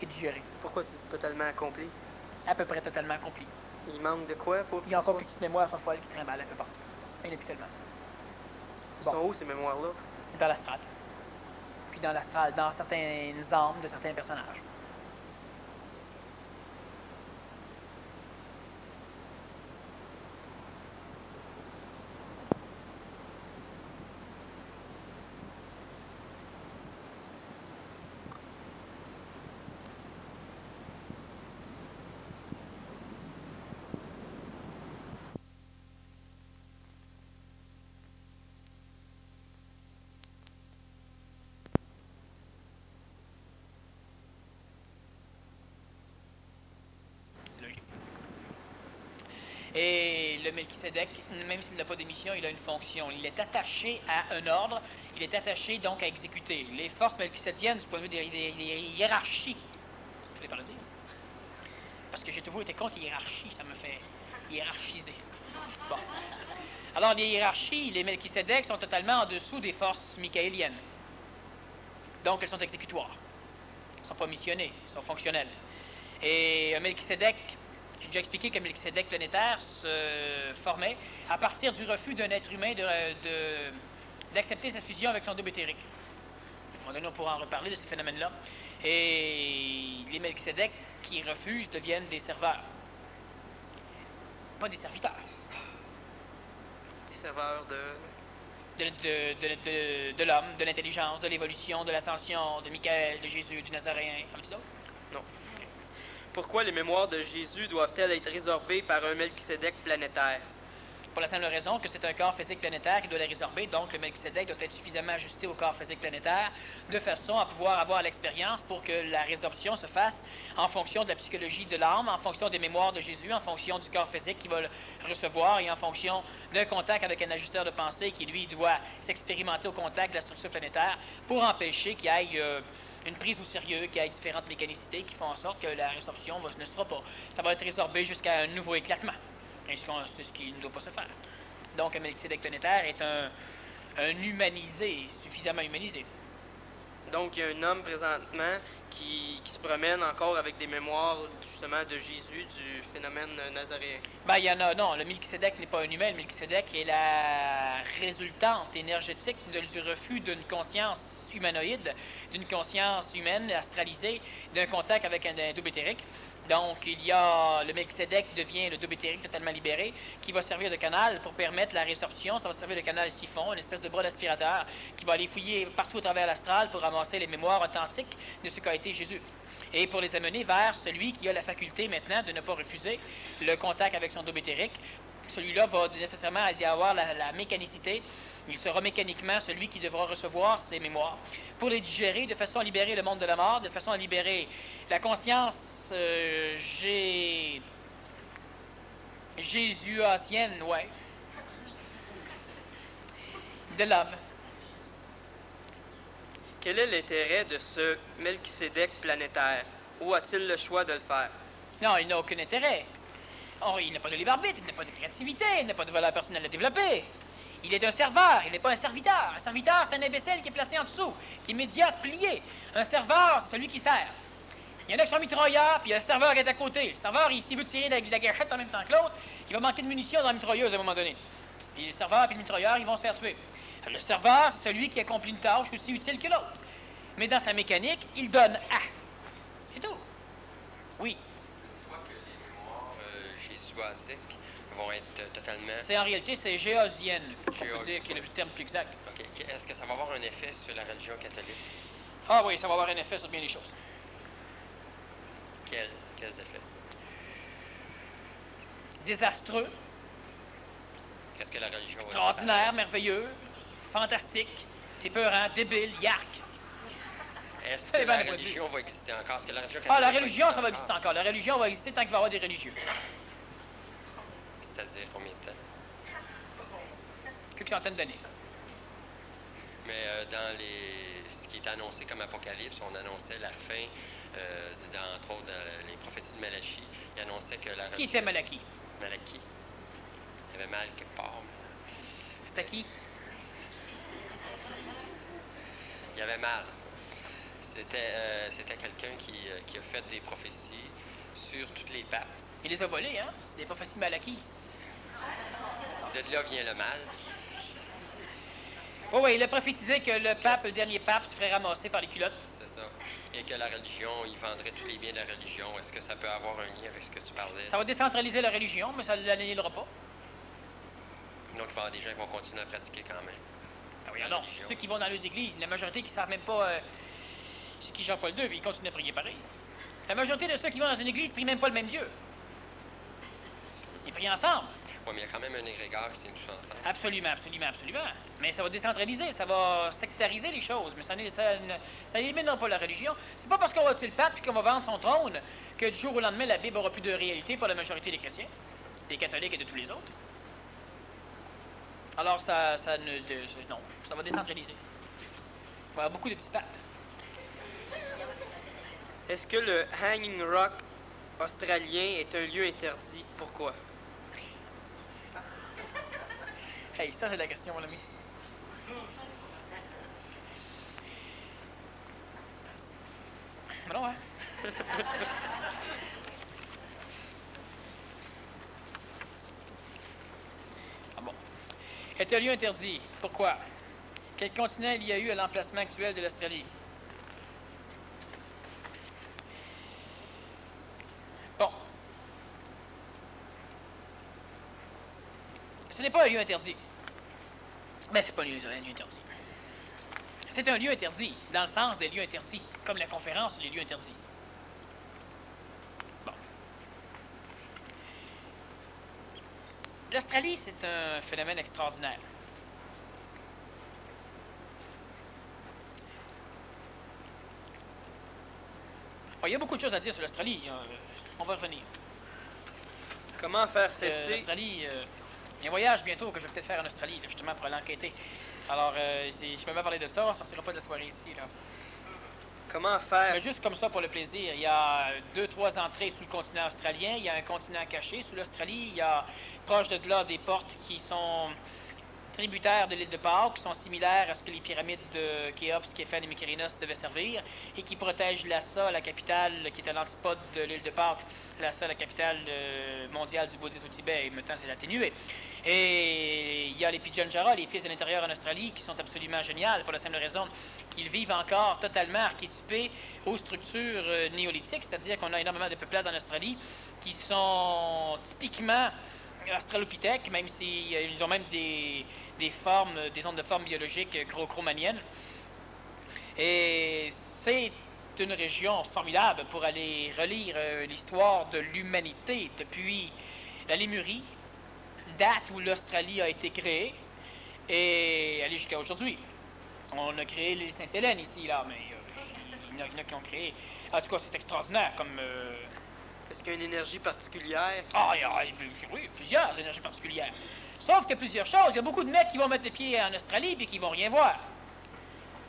et digéré. Pourquoi c'est totalement accompli? À peu près totalement accompli. Il manque de quoi pour... Il y a encore une petite mémoire folle qui trimballe un peu partout. Mais il n'y en a plus tellement. Ils sont où, ces mémoires-là? Dans l'astral. Puis dans l'astral, dans certaines âmes de certains personnages. Et le Melchisédek, même s'il n'a pas de mission, il a une fonction. Il est attaché à un ordre, il est attaché donc à exécuter. Les forces melchisédiennes, du point de vue des hiérarchies, il fallait pas le dire, parce que j'ai toujours été contre les hiérarchies, ça me fait hiérarchiser. Bon. Alors les hiérarchies, les Melchisédek sont totalement en dessous des forces michaéliennes. Donc elles sont exécutoires. Elles ne sont pas missionnées, elles sont fonctionnelles. Et un Melchisédek, j'ai déjà expliqué qu'un Melchisédek planétaire se formait à partir du refus d'un être humain d'accepter sa fusion avec son double éthérique. À un moment donné, on pourra en reparler de ce phénomène-là. Et les Melchisédek qui refusent deviennent des serveurs. Pas des serviteurs. Des serveurs De l'homme, de l'intelligence, de l'évolution, de l'ascension, de Michael, de Jésus, du Nazaréen. En veux-tu d'autres? Non. Pourquoi les mémoires de Jésus doivent-elles être résorbées par un Melchisédek planétaire? Pour la simple raison que c'est un corps physique planétaire qui doit les résorber, donc le Melchisédek doit être suffisamment ajusté au corps physique planétaire de façon à pouvoir avoir l'expérience pour que la résorption se fasse en fonction de la psychologie de l'âme, en fonction des mémoires de Jésus, en fonction du corps physique qu'il va le recevoir et en fonction d'un contact avec un ajusteur de pensée qui, lui, doit s'expérimenter au contact de la structure planétaire pour empêcher qu'il y ait une prise au sérieux, qu'il y ait différentes mécanicités qui font en sorte que la résorption ne se fera pas. Ça va être résorbé jusqu'à un nouveau éclatement. C'est ce qui ne doit pas se faire. Donc, un Melchisédek planétaire est un humanisé, suffisamment humanisé. Donc, il y a un homme présentement qui se promène encore avec des mémoires, justement, de Jésus, du phénomène nazaréen. Ben, il y en a, non, le Melchisédek n'est pas un humain. Le Melchisédek est la résultante énergétique du refus d'une conscience humanoïde, d'une conscience humaine astralisée, d'un contact avec un double éthérique. Donc, le Melchisédek devient le double éthérique totalement libéré, qui va servir de canal pour permettre la résorption. Ça va servir de canal siphon, une espèce de bras d'aspirateur qui va aller fouiller partout à travers l'astral pour ramasser les mémoires authentiques de ce qu'a été Jésus. Et pour les amener vers celui qui a la faculté maintenant de ne pas refuser le contact avec son double éthérique. Celui-là va nécessairement avoir la mécanicité. Il sera mécaniquement celui qui devra recevoir ces mémoires pour les digérer de façon à libérer le monde de la mort, de façon à libérer la conscience jésuasienne, ouais, de l'homme. Quel est l'intérêt de ce Melchisédek planétaire? Où a-t-il le choix de le faire? Non, il n'a aucun intérêt. Il n'a pas de libre arbitre, il n'a pas de créativité, il n'a pas de valeur personnelle à développer. Il est un serveur, il n'est pas un serviteur. Un serviteur, c'est un imbécile qui est placé en dessous, qui est médiat, plié. Un serveur, c'est celui qui sert. Il y en a qui sont mitrailleurs, puis il y a le serveur qui est à côté. Le serveur, s'il veut tirer de la gâchette en même temps que l'autre, il va manquer de munitions dans la mitrailleuse à un moment donné. Puis le serveur et le mitrailleur, ils vont se faire tuer. Le serveur, c'est celui qui accomplit une tâche aussi utile que l'autre. Mais dans sa mécanique, il donne à. C'est tout. Oui. Je vois que les mémoires jésuasiques vont être totalement... En réalité, c'est géosienne, on peut Géosienne. dire, qui est le terme plus exact. OK. Est-ce que ça va avoir un effet sur la religion catholique? Ah oui, ça va avoir un effet sur bien les choses. Quels effets? Désastreux, Qu'est-ce que la religion va extraordinaire, merveilleux, fantastique, épeurant, débile, yark. faire? Est-ce Ça que dépend la des points de vue. religion va exister encore? Est-ce que la religion Ah, la catholique religion, ça va encore? exister encore. La religion va exister tant qu'il va y avoir des religieux. C'est-à-dire combien de temps? Quelques centaines d'années. Mais dans ce qui est annoncé comme Apocalypse, on annonçait la fin, entre autres, les prophéties de Malachie. Il annonçait que la religion... Qui était Malachie? Malachie. Il y avait mal quelque part. C'était qui? Il y avait mal. C'était quelqu'un qui a fait des prophéties sur toutes les papes. Il les a volés, hein? C'est des prophéties de Malachie. De là vient le mal. Oui, oui, il a prophétisé que le pape, le dernier pape, se ferait ramasser par les culottes. C'est ça. Et que la religion, il vendrait tous les biens de la religion. Est-ce que ça peut avoir un lien avec ce que tu parlais? Ça va décentraliser la religion, mais ça ne l'annihilera pas. Donc, il va y avoir des gens qui vont continuer à pratiquer quand même. Ah oui, La non. religion. Ceux qui vont dans les églises, la majorité qui ne savent même pas c'est qui Jean-Paul II, puis ils continuent à prier pareil. La majorité de ceux qui vont dans une église ne prient même pas le même Dieu. Ils prient ensemble. Oui, mais il y a quand même un égrégore qui tient tous ensemble. Absolument, absolument, absolument. Mais ça va décentraliser, ça va sectariser les choses, mais ça n'éliminera pas la religion. C'est pas parce qu'on va tuer le pape et qu'on va vendre son trône que du jour au lendemain, la Bible n'aura plus de réalité pour la majorité des chrétiens. des catholiques et de tous les autres. Alors, non, ça va décentraliser. Il va y avoir beaucoup de petits papes. Est-ce que le Hanging Rock australien est un lieu interdit? Pourquoi? Hey, ça, c'est la question, mon ami. Mais non, hein? Ah bon. Est un lieu interdit. Pourquoi? Quel continent il y a eu à l'emplacement actuel de l'Australie? Bon. Ce n'est pas un lieu interdit. Mais c'est pas un lieu interdit. C'est un lieu interdit, dans le sens des lieux interdits, comme la conférence des lieux interdits. Bon. L'Australie, c'est un phénomène extraordinaire. Bon, il y a beaucoup de choses à dire sur l'Australie. On va revenir. Comment faire cesser... L'Australie, il y a un voyage bientôt que je vais peut-être faire en Australie, là, justement, pour aller enquêter. Alors, je peux même parler de ça, on ne sortira pas de la soirée ici, là. Comment faire... Mais juste comme ça, pour le plaisir, il y a 2-3 entrées sous le continent australien, il y a un continent caché sous l'Australie, il y a proche de là des portes qui sont tributaires de l'île de Pâques, qui sont similaires à ce que les pyramides de Khéops, Képhren et Mykérinos devaient servir, et qui protègent Lhasa, la capitale qui est à l'antipode de l'île de Pâques, Lhasa, la capitale mondiale du bouddhisme au Tibet, et maintenant c'est atténué. Et il y a les Pitjantjara, les fils de l'intérieur en Australie, qui sont absolument géniales pour la simple raison qu'ils vivent encore totalement archétypés aux structures néolithiques, c'est-à-dire qu'on a énormément de peuplades en Australie qui sont typiquement australopithèques, même s'ils ont même des formes, des ondes de forme biologiques cro-maniennes. Et c'est une région formidable pour aller relire l'histoire de l'humanité depuis la Lémurie, date où l'Australie a été créée, et aller jusqu'à aujourd'hui. On a créé l'île Sainte-Hélène ici, là, mais il y en a qui ont créé. En tout cas, c'est extraordinaire comme... Est-ce qu'il y a une énergie particulière? Ah, oui, plusieurs énergies particulières. Sauf qu'il y a plusieurs choses. Il y a beaucoup de mecs qui vont mettre les pieds en Australie et qui vont rien voir.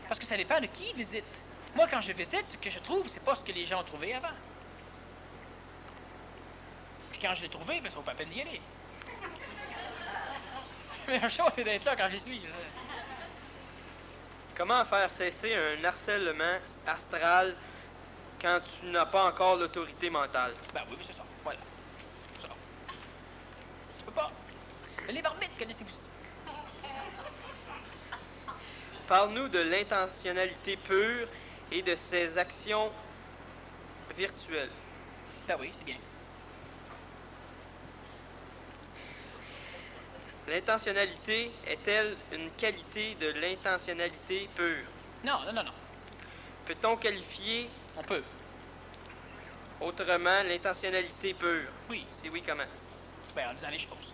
Parce que ça dépend de qui visite. Moi, quand je visite, ce que je trouve, c'est pas ce que les gens ont trouvé avant. Puis quand je l'ai trouvé, ben, ça vaut pas la peine d'y aller. Mais la chose, c'est d'être là quand j'y suis. Comment faire cesser un harcèlement astral quand tu n'as pas encore l'autorité mentale? Ben oui, c'est ça. Voilà. Ça. Tu peux pas. Mais les barbites, connaissez-vous ça? Parle-nous de l'intentionnalité pure et de ses actions virtuelles. Ben oui, c'est bien. L'intentionnalité est-elle une qualité de l'intentionnalité pure? Non. Peut-on qualifier On peut. autrement l'intentionnalité pure? Oui. Si oui, comment? Ben, en disant les choses.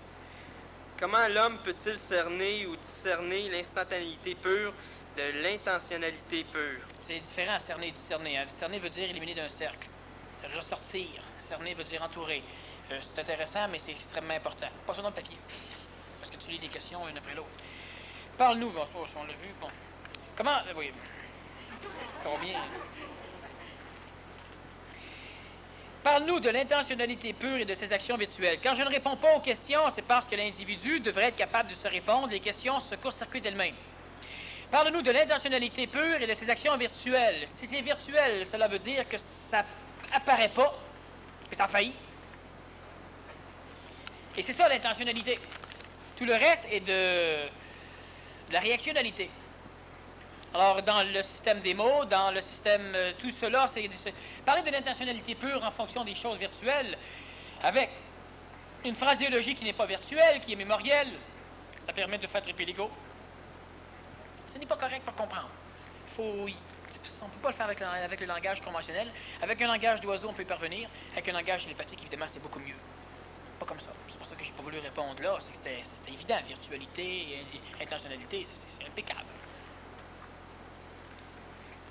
Comment l'homme peut-il cerner ou discerner l'instantanéité pure de l'intentionnalité pure? C'est différent, cerner et discerner. Discerner veut dire éliminer d'un cercle. Ressortir. Cerner veut dire entourer. C'est intéressant, mais c'est extrêmement important. Pas sur notre papier. Parce que tu lis des questions une après l'autre. Parle-nous, on l'a vu. Bon. Comment... oui. Ça va bien. Parle-nous de l'intentionnalité pure et de ses actions virtuelles. Quand je ne réponds pas aux questions, c'est parce que l'individu devrait être capable de se répondre. Les questions se court-circuitent elles-mêmes. Parle-nous de l'intentionnalité pure et de ses actions virtuelles. Si c'est virtuel, cela veut dire que ça apparaît pas, que ça a failli. Et c'est ça l'intentionnalité. Tout le reste est de la réactionnalité. Alors, dans le système des mots, dans le système... tout cela, c'est... Parler de l'intentionnalité pure en fonction des choses virtuelles, avec une phraséologie qui n'est pas virtuelle, qui est mémorielle, ça permet de faire triper l'ego. Ce n'est pas correct pour comprendre. On ne peut pas le faire avec le langage conventionnel. Avec un langage d'oiseau, on peut y parvenir. Avec un langage télépathique, évidemment, c'est beaucoup mieux. Pas comme ça. C'est pour ça que j'ai pas voulu répondre là. C'est que c'était évident. Virtualité, intentionnalité, c'est impeccable.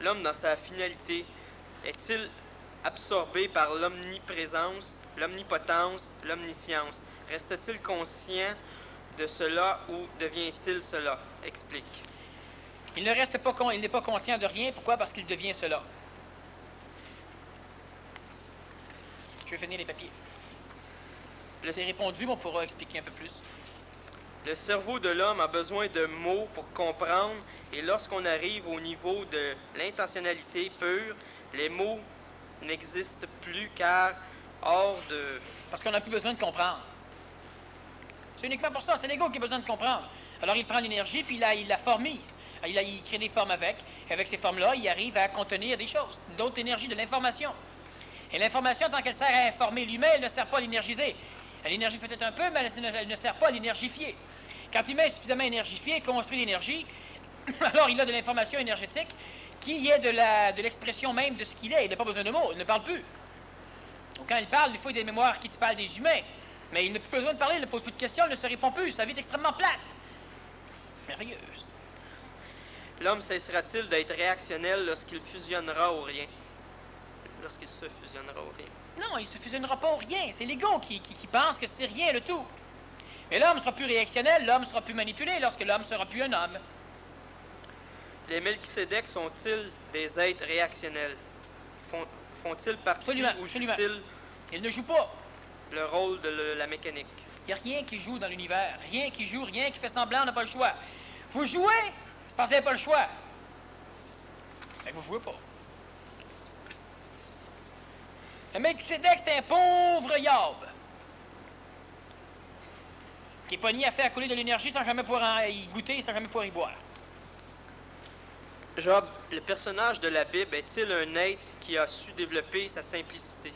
L'homme, dans sa finalité, est-il absorbé par l'omniprésence, l'omnipotence, l'omniscience? Reste-t-il conscient de cela ou devient-il cela? Explique. Il ne reste pas il n'est pas conscient de rien. Pourquoi? Parce qu'il devient cela. Je vais finir les papiers. C'est répondu, mais on pourra expliquer un peu plus. Le cerveau de l'homme a besoin de mots pour comprendre, et lorsqu'on arrive au niveau de l'intentionnalité pure, les mots n'existent plus car hors de... Parce qu'on n'a plus besoin de comprendre. C'est uniquement pour ça, c'est l'ego qui a besoin de comprendre. Alors il prend l'énergie, puis il la formise. Il crée des formes avec. Et avec ces formes-là, il arrive à contenir des choses, d'autres énergies, de l'information. Et l'information, tant qu'elle sert à informer l'humain, elle ne sert pas à l'énergiser. Elle énergise peut-être un peu, mais elle ne sert pas à l'énergifier. Quand l'humain est suffisamment énergifié, construit l'énergie, alors il a de l'information énergétique qui est de l'expression même de ce qu'il est. Il n'a pas besoin de mots, il ne parle plus. Donc quand il parle, il faut des mémoires qui parlent des humains. Mais il n'a plus besoin de parler, il ne pose plus de questions, il ne se répond plus. Sa vie est extrêmement plate. Merveilleuse. L'homme cessera-t-il d'être réactionnel lorsqu'il fusionnera au rien? Lorsqu'il se fusionnera au rien. Non, il ne se fusionnera pas au rien. C'est l'ego qui pense que c'est rien le tout. Mais l'homme sera plus réactionnel, l'homme sera plus manipulé lorsque l'homme sera plus un homme. Les Melchisédek sont-ils des êtres réactionnels? Font-ils partie ou jouent-ils Ils ne jouent pas. le rôle de la mécanique? Il n'y a rien qui joue dans l'univers. Rien qui joue, rien qui fait semblant, on n'a pas le choix. Vous jouez, c'est parce que vous n'avez pas le choix. Mais vous ne jouez pas. Le Melchisédek, c'est un pauvre Yob qui est pogné à faire couler de l'énergie sans jamais pouvoir y goûter, sans jamais pouvoir y boire. Job, le personnage de la Bible est-il un être qui a su développer sa simplicité?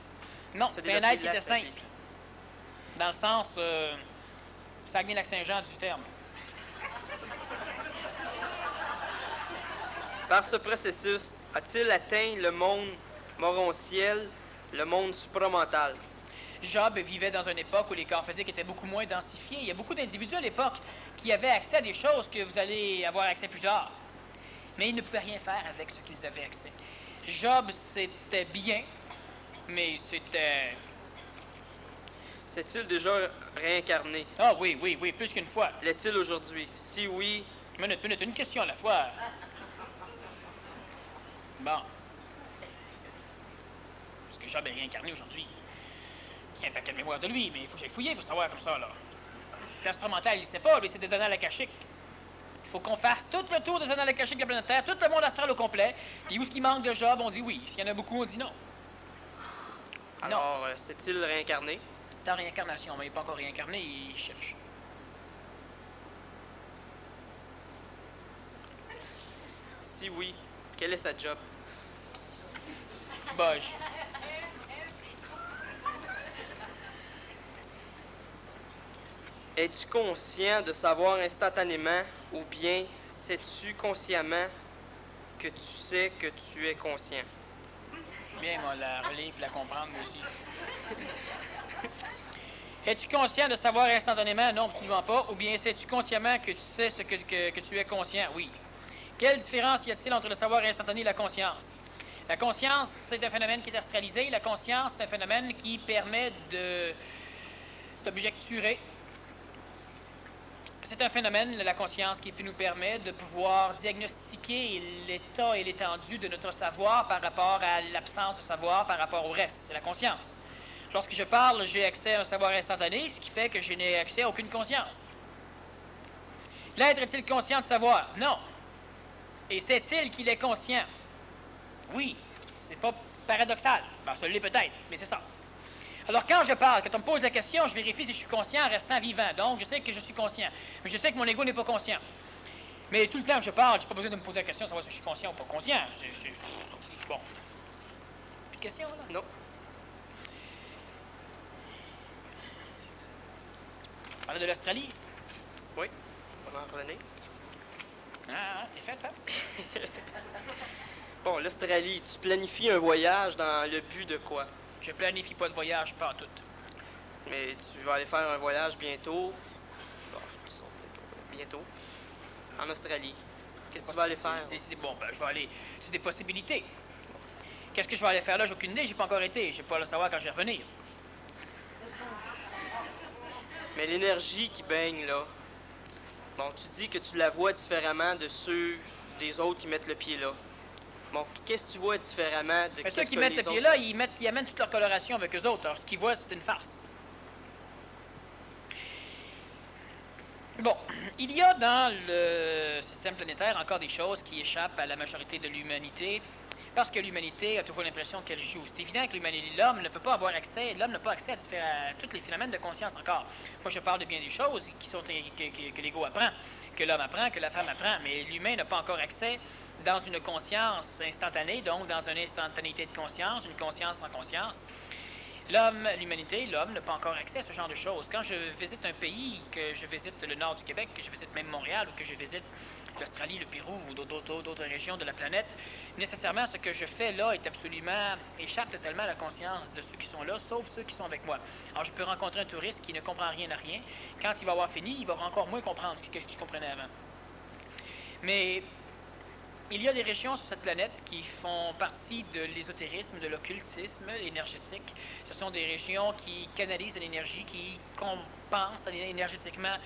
Non, c'est un être qui était simple. Dans le sens Saguenay-Lac-Saint-Jean du terme. Par ce processus, a-t-il atteint le monde morontiel, le monde supramental? Job vivait dans une époque où les corps physiques étaient beaucoup moins densifiés. Il y a beaucoup d'individus à l'époque qui avaient accès à des choses que vous allez avoir accès plus tard. Mais ils ne pouvaient rien faire avec ce qu'ils avaient accès. Job, c'était bien, mais c'était... S'est-il déjà réincarné? Ah oui, plus qu'une fois. L'est-il aujourd'hui? Si oui... Minute, une question à la fois. Bon. Est-ce que Job est réincarné aujourd'hui? Il y a un paquet de mémoire de lui, mais il faut que j'aille fouiller pour savoir comme ça, là. L'instrumental, il ne sait pas, lui, c'est des annales akashiques. Il faut qu'on fasse tout le tour des annales akashiques de la planète Terre, tout le monde astral au complet, puis où est-ce qu'il manque de Job, on dit oui. S'il y en a beaucoup, on dit non. Alors, s'est-il réincarné? C'est en réincarnation, mais il n'est pas encore réincarné, il cherche. Si oui, quel est sa job? Boge. Es-tu conscient de savoir instantanément ou bien sais-tu consciemment que tu sais que tu es conscient? Bien, moi, la relire et la comprendre, moi aussi. Es-tu conscient de savoir instantanément? Non, absolument pas. Ou bien sais-tu consciemment que tu sais ce que tu es conscient? Oui. Quelle différence y a-t-il entre le savoir instantané et la conscience? La conscience, c'est un phénomène qui est astralisé. La conscience, c'est un phénomène qui permet d'objecturer. C'est un phénomène, la conscience, qui nous permet de pouvoir diagnostiquer l'état et l'étendue de notre savoir par rapport à l'absence de savoir par rapport au reste. C'est la conscience. Lorsque je parle, j'ai accès à un savoir instantané, ce qui fait que je n'ai accès à aucune conscience. L'être est-il conscient de savoir? Non. Et sait-il qu'il est conscient? Oui. C'est pas paradoxal. Ben, ça l'est peut-être, mais c'est ça. Alors, quand je parle, quand on me pose la question, je vérifie si je suis conscient en restant vivant. Donc, je sais que je suis conscient. Mais je sais que mon ego n'est pas conscient. Mais tout le temps que je parle, je n'ai pas besoin de me poser la question de savoir si je suis conscient ou pas conscient. Bon. Plus de questions, là? Non. On parlait de l'Australie? Oui. On va en revenir. Ah, t'es fait, hein? Bon, l'Australie, tu planifies un voyage dans le but de quoi? Je planifie pas de voyage, pas tout. Mais tu vas aller faire un voyage bientôt. Bon, bientôt. En Australie. Qu'est-ce que tu vas aller faire? Bon, ben, je vais aller. C'est des possibilités. Qu'est-ce que je vais aller faire là? J'ai aucune idée, j'ai pas encore été. Je vais pas le savoir quand je vais revenir. Mais l'énergie qui baigne, là, bon, tu dis que tu la vois différemment de ceux des autres qui mettent le pied là. Bon, qu'est-ce que tu vois différemment de Mais ceux qu'est-ce qui que mettent les le pied autres... là, ils amènent toute leur coloration avec eux autres. Alors, ce qu'ils voient, c'est une farce. Bon, il y a dans le système planétaire encore des choses qui échappent à la majorité de l'humanité, parce que l'humanité a toujours l'impression qu'elle joue. C'est évident que l'homme ne peut pas avoir accès, l'homme n'a pas accès à tous les phénomènes de conscience encore. Moi, je parle de bien des choses qui sont que l'ego apprend, que l'homme apprend, que la femme apprend, mais l'humain n'a pas encore accès dans une conscience instantanée, donc dans une instantanéité de conscience, une conscience sans conscience. L'humanité, l'homme n'a pas encore accès à ce genre de choses. Quand je visite un pays, que je visite le nord du Québec, que je visite même Montréal, ou que je visite l'Australie, le Pérou ou d'autres régions de la planète, nécessairement ce que je fais là échappe totalement à la conscience de ceux qui sont là, sauf ceux qui sont avec moi. Alors je peux rencontrer un touriste qui ne comprend rien à rien. Quand il va avoir fini, il va encore moins comprendre ce qu'il comprenait avant. Mais il y a des régions sur cette planète qui font partie de l'ésotérisme, de l'occultisme énergétique. Ce sont des régions qui canalisent de l'énergie, qui compensent énergétiquement,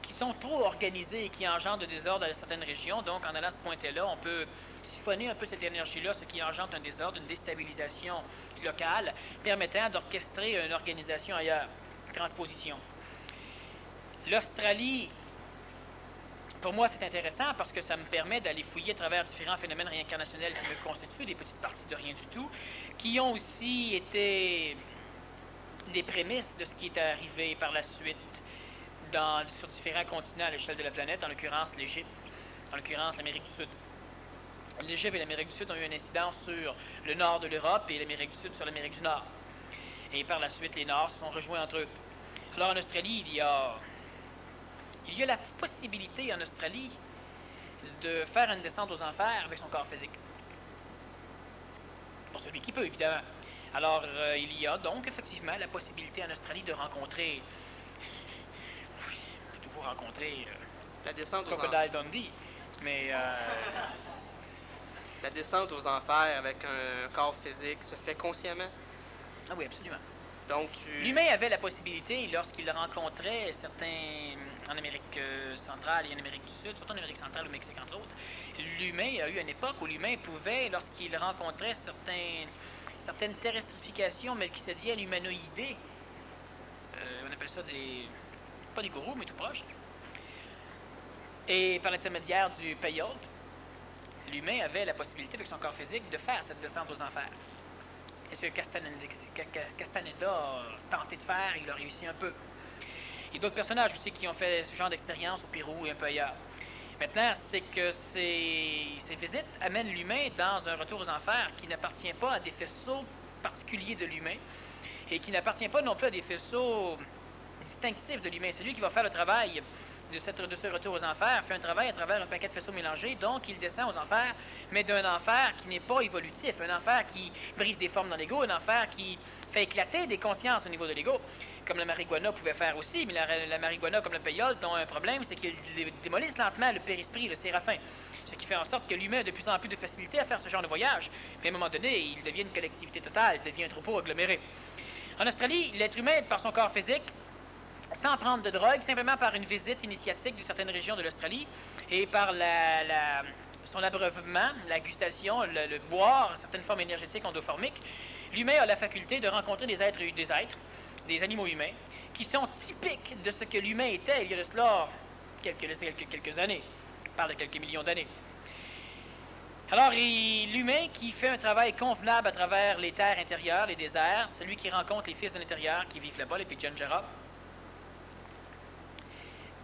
qui sont trop organisées et qui engendrent de désordre dans certaines régions. Donc, en allant à ce point-là, on peut siphonner un peu cette énergie-là, ce qui engendre un désordre, une déstabilisation locale, permettant d'orchestrer une organisation ailleurs, transposition. L'Australie, pour moi, c'est intéressant parce que ça me permet d'aller fouiller à travers différents phénomènes réincarnationnels qui me constituent, des petites parties de rien du tout, qui ont aussi été des prémices de ce qui est arrivé par la suite sur différents continents à l'échelle de la planète, en l'occurrence l'Égypte, en l'occurrence l'Amérique du Sud. L'Égypte et l'Amérique du Sud ont eu une incidence sur le nord de l'Europe et l'Amérique du Sud sur l'Amérique du Nord. Et par la suite, les Nords se sont rejoints entre eux. Alors en Australie, il y a la possibilité en Australie de faire une descente aux enfers avec son corps physique. Pour celui qui peut, évidemment. Alors, il y a donc effectivement la possibilité en Australie de rencontrer... vous rencontrer la descente aux Crocodile Dundee, mais la descente aux enfers avec un corps physique se fait consciemment? Ah oui, absolument. Donc l'humain avait la possibilité, lorsqu'il rencontrait certains en Amérique centrale et en Amérique du Sud, surtout en Amérique centrale, au Mexique entre autres, l'humain a eu une époque où l'humain pouvait, lorsqu'il rencontrait certaines terrestrifications melchisédiennes humanoïdées, on appelle ça pas des gourous, mais tout proche. Et par l'intermédiaire du peyote, l'humain avait la possibilité, avec son corps physique, de faire cette descente aux enfers. Et ce que Castaneda a tenté de faire, il a réussi un peu. Il y a d'autres personnages aussi qui ont fait ce genre d'expérience au Pérou et un peu ailleurs. Maintenant, c'est que ces visites amènent l'humain dans un retour aux enfers qui n'appartient pas à des faisceaux particuliers de l'humain et qui n'appartient pas non plus à des faisceaux distinctif de l'humain. Celui qui va faire le travail de ce retour aux enfers fait un travail à travers un paquet de faisceaux mélangés, donc il descend aux enfers, mais d'un enfer qui n'est pas évolutif, un enfer qui brise des formes dans l'ego, un enfer qui fait éclater des consciences au niveau de l'ego, comme la marijuana pouvait faire aussi, mais la marijuana comme le peyote ont un problème, c'est qu'ils démolissent lentement le périsprit, le séraphin, ce qui fait en sorte que l'humain a de plus en plus de facilité à faire ce genre de voyage, mais à un moment donné, il devient une collectivité totale, il devient un troupeau aggloméré. En Australie, l'être humain, par son corps physique, sans prendre de drogue, simplement par une visite initiatique de certaines régions de l'Australie et par son abreuvement, la gustation, le boire, certaines formes énergétiques endoformiques, l'humain a la faculté de rencontrer des animaux humains, qui sont typiques de ce que l'humain était il y a de cela quelques années. On parle de quelques millions d'années. Alors, l'humain qui fait un travail convenable à travers les terres intérieures, les déserts, celui qui rencontre les fils de l'intérieur qui vivent là-bas, les Pitjantjatjara,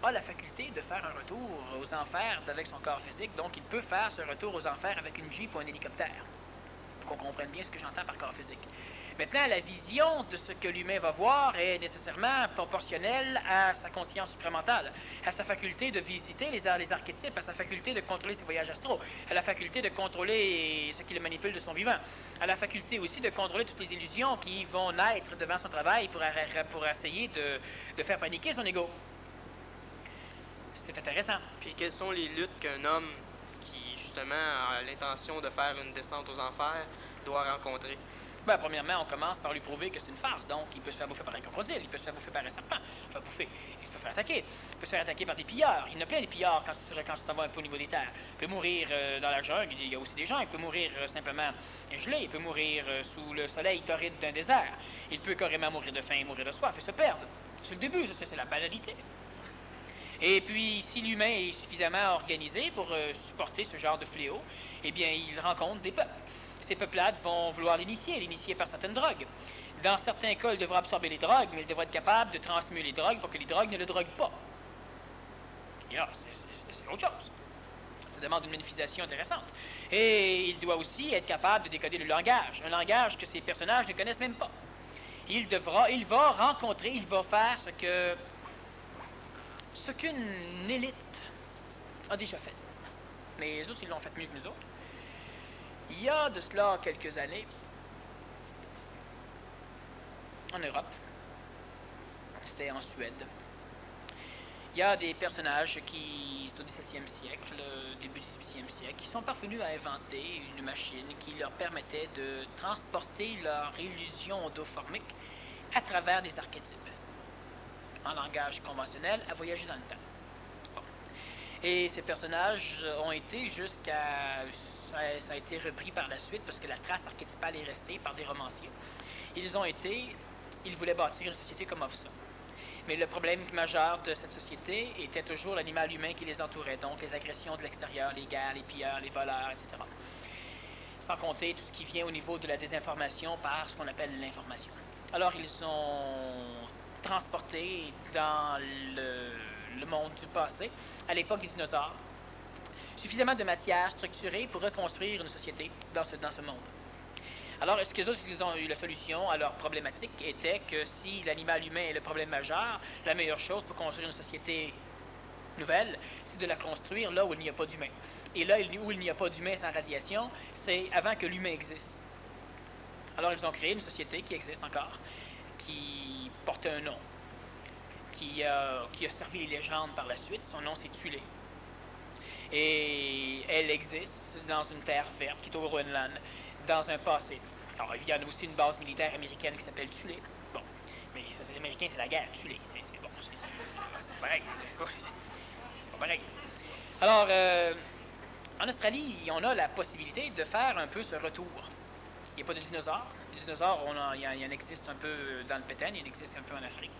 a la faculté de faire un retour aux enfers avec son corps physique, donc il peut faire ce retour aux enfers avec une jeep ou un hélicoptère, pour qu'on comprenne bien ce que j'entends par corps physique. Maintenant, la vision de ce que l'humain va voir est nécessairement proportionnelle à sa conscience supramentale, à sa faculté de visiter les archétypes, à sa faculté de contrôler ses voyages astraux, à la faculté de contrôler ce qui le manipule de son vivant, à la faculté aussi de contrôler toutes les illusions qui vont naître devant son travail pour essayer de faire paniquer son ego. C'est intéressant. Puis quelles sont les luttes qu'un homme qui, justement, a l'intention de faire une descente aux enfers doit rencontrer? Ben, premièrement, on commence par lui prouver que c'est une farce. Donc, il peut se faire bouffer par un crocodile, il peut se faire bouffer par un serpent. Enfin, bouffer, il peut se faire attaquer. Il peut se faire attaquer par des pillards. Il y en a plein des pillards quand tu t'en vas un peu au niveau des terres. Il peut mourir dans la jungle, il y a aussi des gens. Il peut mourir simplement gelé, il peut mourir sous le soleil torride d'un désert. Il peut carrément mourir de faim, mourir de soif et se perdre. C'est le début, ça, c'est la banalité. Et puis, si l'humain est suffisamment organisé pour supporter ce genre de fléau, eh bien, il rencontre des peuples. Ces peuplades vont vouloir l'initier par certaines drogues. Dans certains cas, il devra absorber les drogues, mais il devra être capable de transmuer les drogues pour que les drogues ne le droguent pas. Et là, c'est autre chose. Ça demande une magnification intéressante. Et il doit aussi être capable de décoder le langage, un langage que ces personnages ne connaissent même pas. Il va rencontrer, il va faire ce qu'une élite a déjà fait. Mais les autres, ils l'ont fait mieux que nous autres. Il y a de cela quelques années, en Europe, c'était en Suède, il y a des personnages qui, au XVIIe siècle, début du XVIIIe siècle, qui sont parvenus à inventer une machine qui leur permettait de transporter leur illusion odoformique à travers des archétypes, en langage conventionnel, à voyager dans le temps. Bon. Et ces personnages ont été jusqu'à... Ça a été repris par la suite parce que la trace archétypale est restée par des romanciers. Ils voulaient bâtir une société comme ça. Mais le problème majeur de cette société était toujours l'animal humain qui les entourait, donc les agressions de l'extérieur, les guerres, les pilleurs, les voleurs, etc. Sans compter tout ce qui vient au niveau de la désinformation par ce qu'on appelle l'information. Alors ils ont transporté dans le monde du passé, à l'époque des dinosaures, suffisamment de matière structurée pour reconstruire une société dans ce monde. Alors, est-ce que les autres, ils ont eu la solution à leur problématique était que si l'animal humain est le problème majeur, la meilleure chose pour construire une société nouvelle, c'est de la construire là où il n'y a pas d'humain. Et là où il n'y a pas d'humain sans radiation, c'est avant que l'humain existe. Alors, ils ont créé une société qui existe encore, qui porte un nom, qui a servi les légendes par la suite. Son nom, c'est Thulé. Et elle existe dans une terre verte qui est au Groenland, dans un passé. Alors, il y a aussi une base militaire américaine qui s'appelle Thulé. Bon, mais ça, c'est américain, c'est la guerre, Thulé. C'est bon, c'est pareil. C'est pas pareil. Alors, en Australie, on a la possibilité de faire un peu ce retour. Il n'y a pas de dinosaures. Les dinosaures, il y en existe un peu dans le Pétain, il en existe un peu en Afrique.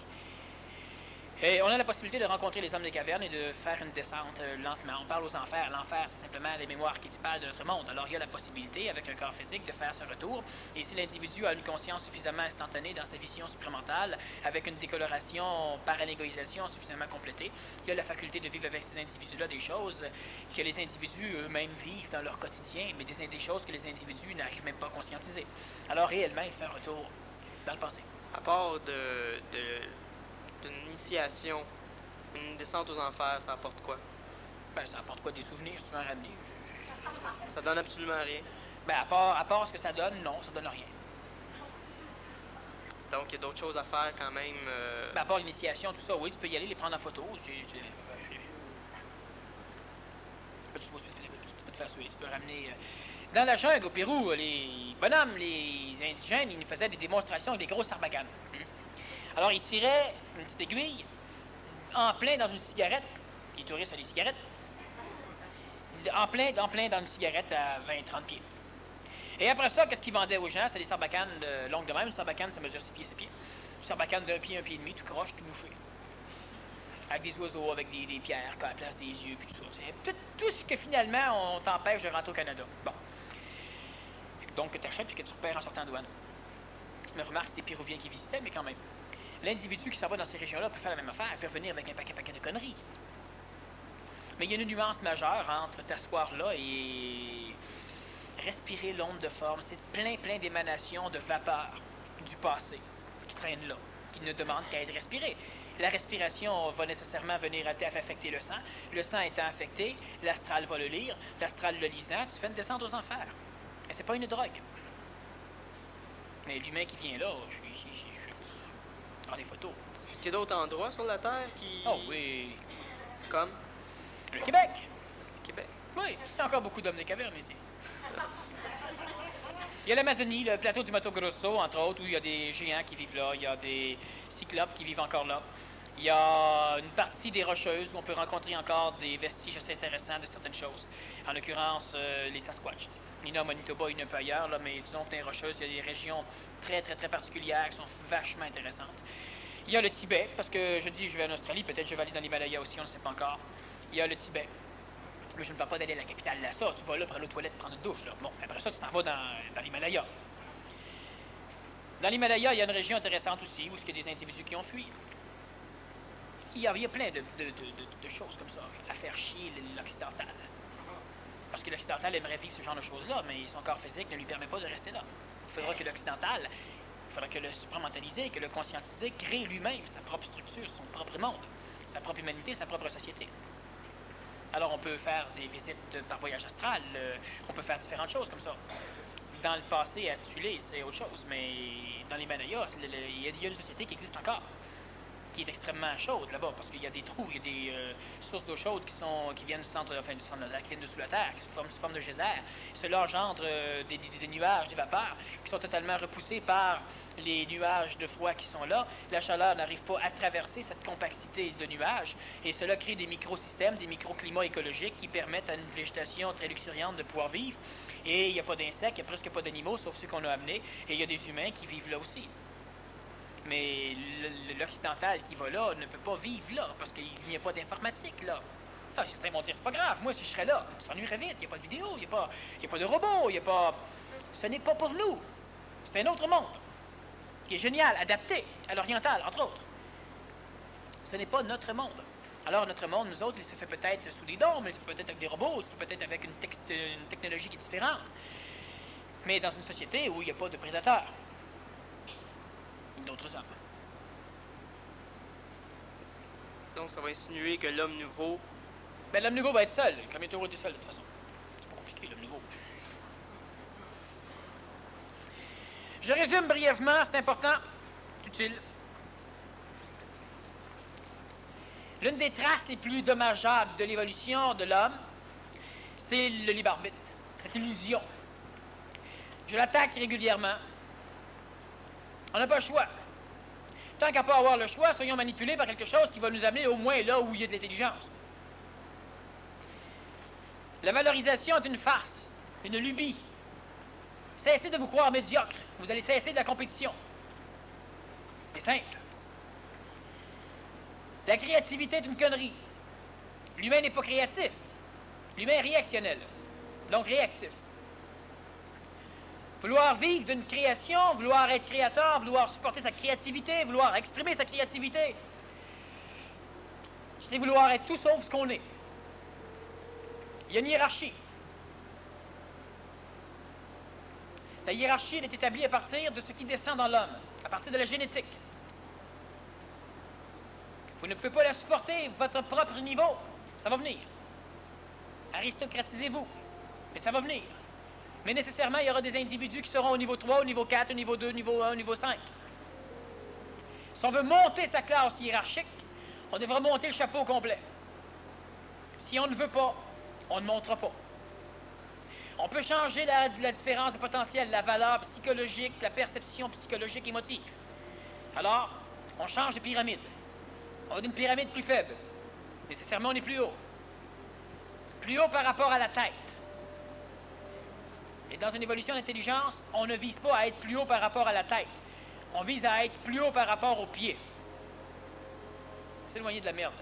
Et on a la possibilité de rencontrer les hommes des cavernes et de faire une descente lentement. On parle aux enfers. L'enfer, c'est simplement les mémoires archétypales de notre monde. Alors, il y a la possibilité, avec un corps physique, de faire ce retour. Et si l'individu a une conscience suffisamment instantanée dans sa vision supramentale, avec une décoloration par anégoïsation suffisamment complétée, il y a la faculté de vivre avec ces individus-là des choses que les individus eux-mêmes vivent dans leur quotidien, mais des choses que les individus n'arrivent même pas à conscientiser. Alors, réellement, il fait un retour dans le passé. À part d'une initiation, une descente aux enfers, ça apporte quoi? Ben, ça apporte quoi? Des souvenirs, si tu veux en ramener? Ça donne absolument rien. Ben, à part ce que ça donne, non, ça donne rien. Donc, il y a d'autres choses à faire quand même. Ben, à part l'initiation, tout ça, oui, tu peux y aller, les prendre en photo. Tu peux te faire suivre, tu peux ramener... Dans la jungle, au Pérou, les bonhommes, les indigènes, ils nous faisaient des démonstrations avec des grosses sarbacanes. Alors, ils tiraient une petite aiguille en plein dans une cigarette. Les touristes ont des cigarettes. En plein dans une cigarette à 20-30 pieds. Et après ça, qu'est-ce qu'ils vendaient aux gens? C'était des sarbacanes longues de même. Une sarbacane, ça mesure 6 pieds, 7 pieds. Une sarbacane d'1 pied, 1 pied et demi, tout croche, tout bouché. Avec des oiseaux, avec des pierres à la place des yeux, puis tout ça. Tout ce que finalement, on t'empêche de rentrer au Canada. Bon. Donc, que tu achètes puis que tu repères en sortant de douane. Mais remarque, c'était des Péruviens qui visitaient, mais quand même. L'individu qui s'en va dans ces régions-là peut faire la même affaire, peut revenir avec un paquet de conneries. Mais il y a une nuance majeure entre t'asseoir là et respirer l'onde de forme. C'est plein d'émanations de vapeur du passé qui traînent là, qui ne demandent qu'à être respirées. La respiration va nécessairement venir affecter le sang. Le sang étant affecté, l'astral va le lire. L'astral le lisant, tu fais une descente aux enfers. Et c'est pas une drogue. Mais l'humain qui vient là, je prends des photos. Est-ce qu'il y a d'autres endroits sur la Terre qui... Oh oui. Comme? Le Québec. Québec. Oui, il y a encore beaucoup d'hommes de cavernes ici. Il y a l'Amazonie, le plateau du Mato Grosso, entre autres, où il y a des géants qui vivent là, il y a des cyclopes qui vivent encore là. Il y a une partie des Rocheuses où on peut rencontrer encore des vestiges assez intéressants de certaines choses. En l'occurrence, les Sasquatch. Il y en a au Manitoba, il y en a un peu ailleurs, là, mais disons que dans les Rocheuses, il y a des régions très, très, très particulières qui sont vachement intéressantes. Il y a le Tibet, parce que je dis je vais en Australie, peut-être je vais aller dans l'Himalaya aussi, on ne sait pas encore. Il y a le Tibet. Mais je ne parle pas d'aller à la capitale Lhasa, tu vas là, prendre l'eau toilette, prendre une douche. Là. Bon, après ça, tu t'en vas dans l'Himalaya. Dans l'Himalaya, il y a une région intéressante aussi, où il y a des individus qui ont fui. Il y a plein de choses comme ça à faire chier l'occidental. Parce que l'occidental aimerait vivre ce genre de choses-là, mais son corps physique ne lui permet pas de rester là. Il faudra que l'occidental, il faudra que le supramentalisé, que le conscientisé crée lui-même sa propre structure, son propre monde, sa propre humanité, sa propre société. Alors on peut faire des visites par voyage astral, on peut faire différentes choses comme ça. Dans le passé, à Tulé, c'est autre chose, mais dans l'Himalaya, il y a une société qui existe encore, qui est extrêmement chaude là-bas, parce qu'il y a des trous, il y a des sources d'eau chaude qui viennent du centre, enfin, qui viennent de sous la terre, qui se forment de geysers. Cela engendre des nuages, des vapeurs, qui sont totalement repoussés par les nuages de froid qui sont là. La chaleur n'arrive pas à traverser cette compacité de nuages, et cela crée des microsystèmes, des microclimats écologiques qui permettent à une végétation très luxuriante de pouvoir vivre. Et il n'y a pas d'insectes, il n'y a presque pas d'animaux, sauf ceux qu'on a amenés, et il y a des humains qui vivent là aussi. Mais l'occidental qui va là ne peut pas vivre là, parce qu'il n'y a pas d'informatique là. Ah, certains vont dire, c'est pas grave, moi si je serais là, ça s'ennuierait vite, il n'y a pas de vidéo, il n'y a pas de robots, il n'y a pas... Ce n'est pas pour nous. C'est un autre monde, qui est génial, adapté à l'oriental, entre autres. Ce n'est pas notre monde. Alors notre monde, nous autres, il se fait peut-être sous des dômes, il se fait peut-être avec des robots, il se fait peut-être avec une technologie qui est différente. Mais dans une société où il n'y a pas de prédateurs. D'autres hommes. Donc, ça va insinuer que l'homme nouveau... Ben, l'homme nouveau va être seul. Comme il est toujours été seul, de toute façon. C'est pas compliqué, l'homme nouveau. Je résume brièvement, c'est important, utile. L'une des traces les plus dommageables de l'évolution de l'homme, c'est le libre arbitre, cette illusion. Je l'attaque régulièrement. On n'a pas le choix. Tant qu'à pas avoir le choix, soyons manipulés par quelque chose qui va nous amener au moins là où il y a de l'intelligence. La valorisation est une farce, une lubie. Cessez de vous croire médiocre. Vous allez cesser de la compétition. C'est simple. La créativité est une connerie. L'humain n'est pas créatif. L'humain est réactionnel, donc réactif. Vouloir vivre d'une création, vouloir être créateur, vouloir supporter sa créativité, vouloir exprimer sa créativité, c'est vouloir être tout sauf ce qu'on est. Il y a une hiérarchie. La hiérarchie, elle est établie à partir de ce qui descend dans l'homme, à partir de la génétique. Vous ne pouvez pas la supporter, votre propre niveau. Ça va venir. Aristocratisez-vous. Mais ça va venir. Mais nécessairement, il y aura des individus qui seront au niveau 3, au niveau 4, au niveau 2, au niveau 1, au niveau 5. Si on veut monter sa classe hiérarchique, on devra monter le chapeau complet. Si on ne veut pas, on ne montera pas. On peut changer la différence de potentiel, la valeur psychologique, la perception psychologique émotive. Alors, on change de pyramide. On a une pyramide plus faible. Nécessairement, on est plus haut. Plus haut par rapport à la tête. Et dans une évolution d'intelligence, on ne vise pas à être plus haut par rapport à la tête. On vise à être plus haut par rapport aux pieds. S'éloigner de la merde.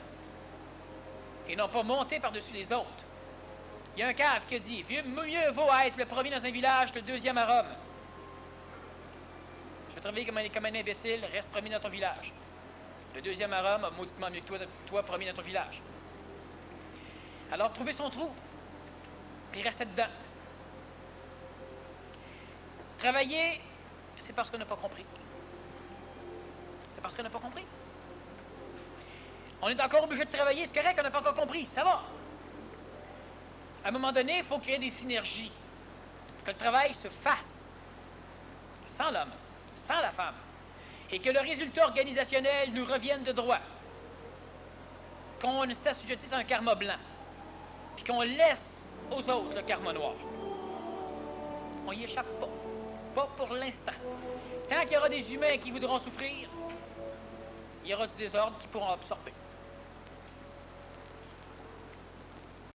Et non pas monter par-dessus les autres. Il y a un cave qui dit, mieux vaut être le premier dans un village que le deuxième à Rome. Je vais travailler comme un imbécile, reste premier dans ton village. Le deuxième à Rome a mauditement mieux que toi premier dans ton village. Alors, trouvez son trou, puis restez dedans. Travailler, c'est parce qu'on n'a pas compris. C'est parce qu'on n'a pas compris. On est encore obligé de travailler, c'est correct, on n'a pas encore compris, ça va. À un moment donné, il faut créer des synergies. Que le travail se fasse sans l'homme, sans la femme. Et que le résultat organisationnel nous revienne de droit. Qu'on s'assujettisse à un karma blanc. Puis qu'on laisse aux autres le karma noir. On n'y échappe pas. Pas pour l'instant. Tant qu'il y aura des humains qui voudront souffrir, il y aura du désordre qu'ils pourront absorber.